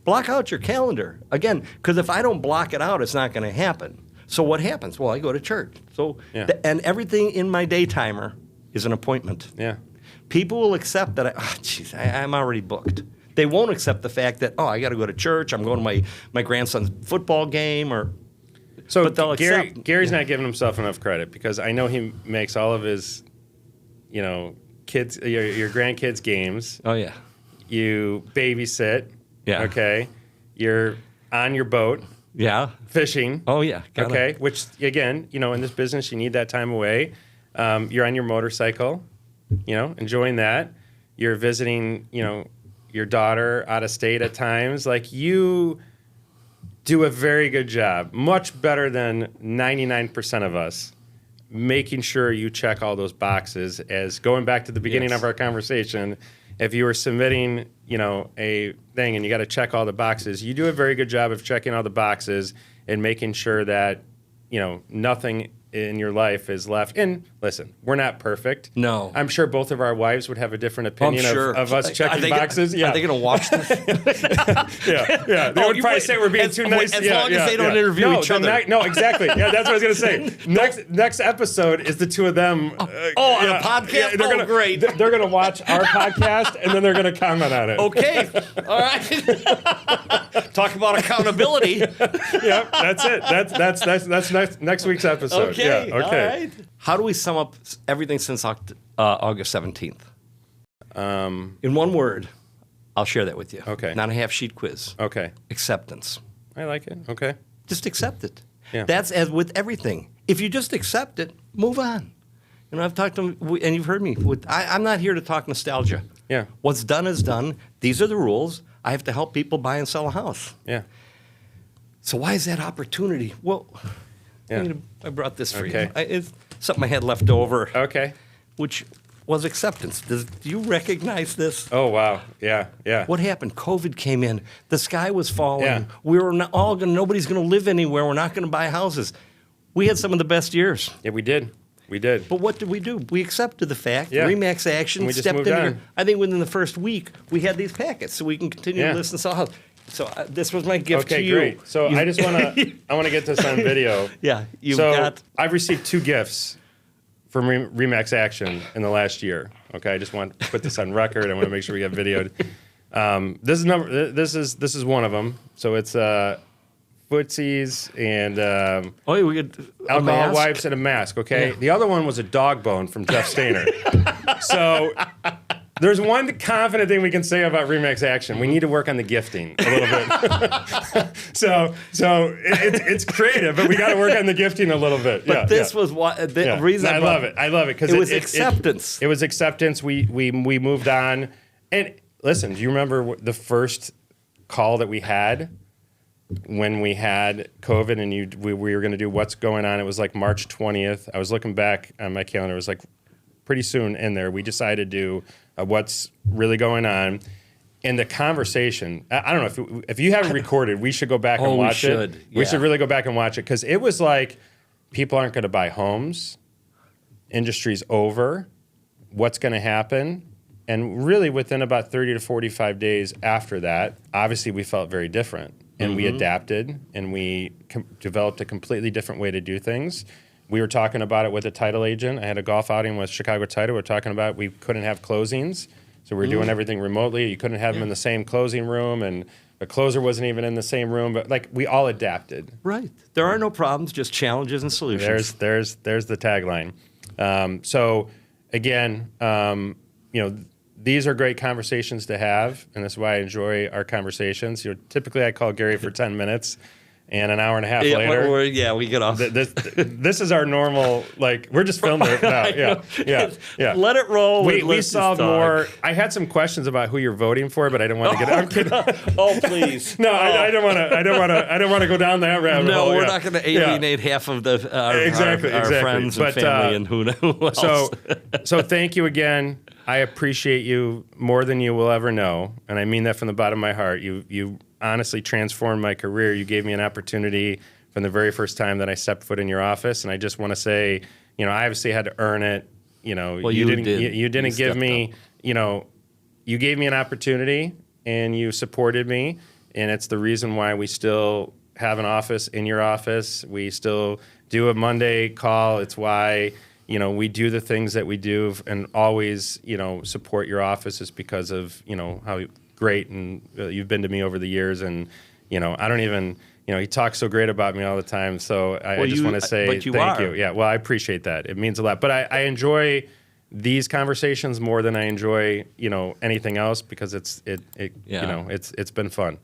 Block out your calendar again, because if I don't block it out, it's not going to happen. So what happens? Well, I go to church. So and everything in my day timer is an appointment. Yeah. People will accept that, I'm already booked. They won't accept the fact that, I got to go to church, I'm going to my grandson's football game, So but Gary's not giving himself enough credit because I know he makes all of his, you know, kids, your grandkids' games. Oh, yeah. You babysit. Yeah. Okay. You're on your boat. Yeah. Fishing. Oh, yeah. Okay. Which, again, you know, in this business, you need that time away. You're on your motorcycle, you know, enjoying that. You're visiting, you know, your daughter out of state at times. Like, you do a very good job, much better than 99% of us, making sure you check all those boxes. As going back to the beginning of our conversation, if you were submitting, you know, a thing and you got to check all the boxes, you do a very good job of checking all the boxes and making sure that, you know, nothing in your life is left. And listen, we're not perfect. No. I'm sure both of our wives would have a different opinion of us checking boxes. Are they going to watch this? Yeah. They would probably say we're being too nice. As long as they don't interview each other. No, exactly. Yeah, that's what I was going to say. Next episode is the two of them. On a podcast? They're great. They're going to watch our podcast, and then they're going to comment on it. Okay. All right. Talk about accountability. Yeah, that's it. That's next week's episode. Okay. Yeah, okay. All right. How do we sum up everything since August 17th? In one word, I'll share that with you. Okay. Not a half-sheet quiz. Okay. Acceptance. I like it. Okay. Just accept it. Yeah. That's as with everything. If you just accept it, move on. You know, I've talked to, and you've heard me. I'm not here to talk nostalgia. Yeah. What's done is done. These are the rules. I have to help people buy and sell a house. Yeah. So why is that opportunity? Well, Yeah. I brought this for Okay. you. It's something I had left over. Okay. Which was acceptance. Do you recognize this? Oh, wow. Yeah. What happened? COVID came in. The sky was falling. Yeah. We were not all going. Nobody's going to live anywhere. We're not going to buy houses. We had some of the best years. Yeah, we did. But what did we do? We accepted the fact. Yeah. Remax action. We just stepped moved in on. here. I think within the first week we had these packets, so we can continue to listen to sell house. So this was my gift to you. Okay, great. So I just want to get this on video. Yeah, I've received 2 gifts from Remax Action in the last year. Okay, I just want to put this on record. I want to make sure we get videoed. This is one of them. So it's footsies and we get alcohol wipes and a mask. Okay, the other one was a dog bone from Jeff Stainer. So. There's one confident thing we can say about Remax Action. We need to work on the gifting a little bit. so it's creative, but we got to work on the gifting a little bit. But this was the reason. I love it. I love it because it was acceptance. It was acceptance. We moved on. And listen, do you remember the first call that we had when we had COVID and we were going to do what's going on? It was like March 20th. I was looking back on my calendar. It was like pretty soon in there. We decided to do what's really going on. And the conversation, I don't know, if you haven't recorded, we should go back and watch it. We should really go back and watch it because it was like people aren't going to buy homes. Industry's over. What's going to happen? And really within about 30 to 45 days after that, obviously we felt very different. And we adapted and we developed a completely different way to do things. We were talking about it with a title agent. I had a golf outing with Chicago Title. We're talking about we couldn't have closings So we're doing everything remotely. You couldn't have them in the same closing room, and the closer wasn't even in the same room. But like we all adapted. Right. There are no problems, just challenges and solutions. There's the tagline. So again, these are great conversations to have, and that's why I enjoy our conversations. Typically I call Gary for 10 minutes. And an hour and a half later, we get off. This is our normal, like, we're just filming it now. Yeah. Let it roll. We solved more. I had some questions about who you're voting for, but I didn't want to get. I'm kidding. Oh, please. No, I don't want to. I don't want to go down that rabbit hole. No, we're not going to alienate half of our friends and family and who else. So thank you again. I appreciate you more than you will ever know, and I mean that from the bottom of my heart. You honestly transformed my career. You gave me an opportunity from the very first time that I stepped foot in your office, and I just want to say, I obviously had to earn it. Well, you didn't give me, you gave me an opportunity, and you supported me, and it's the reason why we still have an office in your office. We still do a Monday call. It's why we do the things that we do, and always support your office is because of how great and you've been to me over the years, and I don't even he talks so great about me all the time, so I just want to say thank you. Yeah, well, I appreciate that. It means a lot, but I enjoy these conversations more than I enjoy anything else, because it's been fun.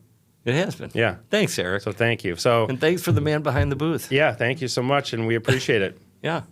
It has been. Yeah. Thanks, Eric. So thank you. And thanks for the man behind the booth. Yeah, thank you so much, and we appreciate it. Yeah.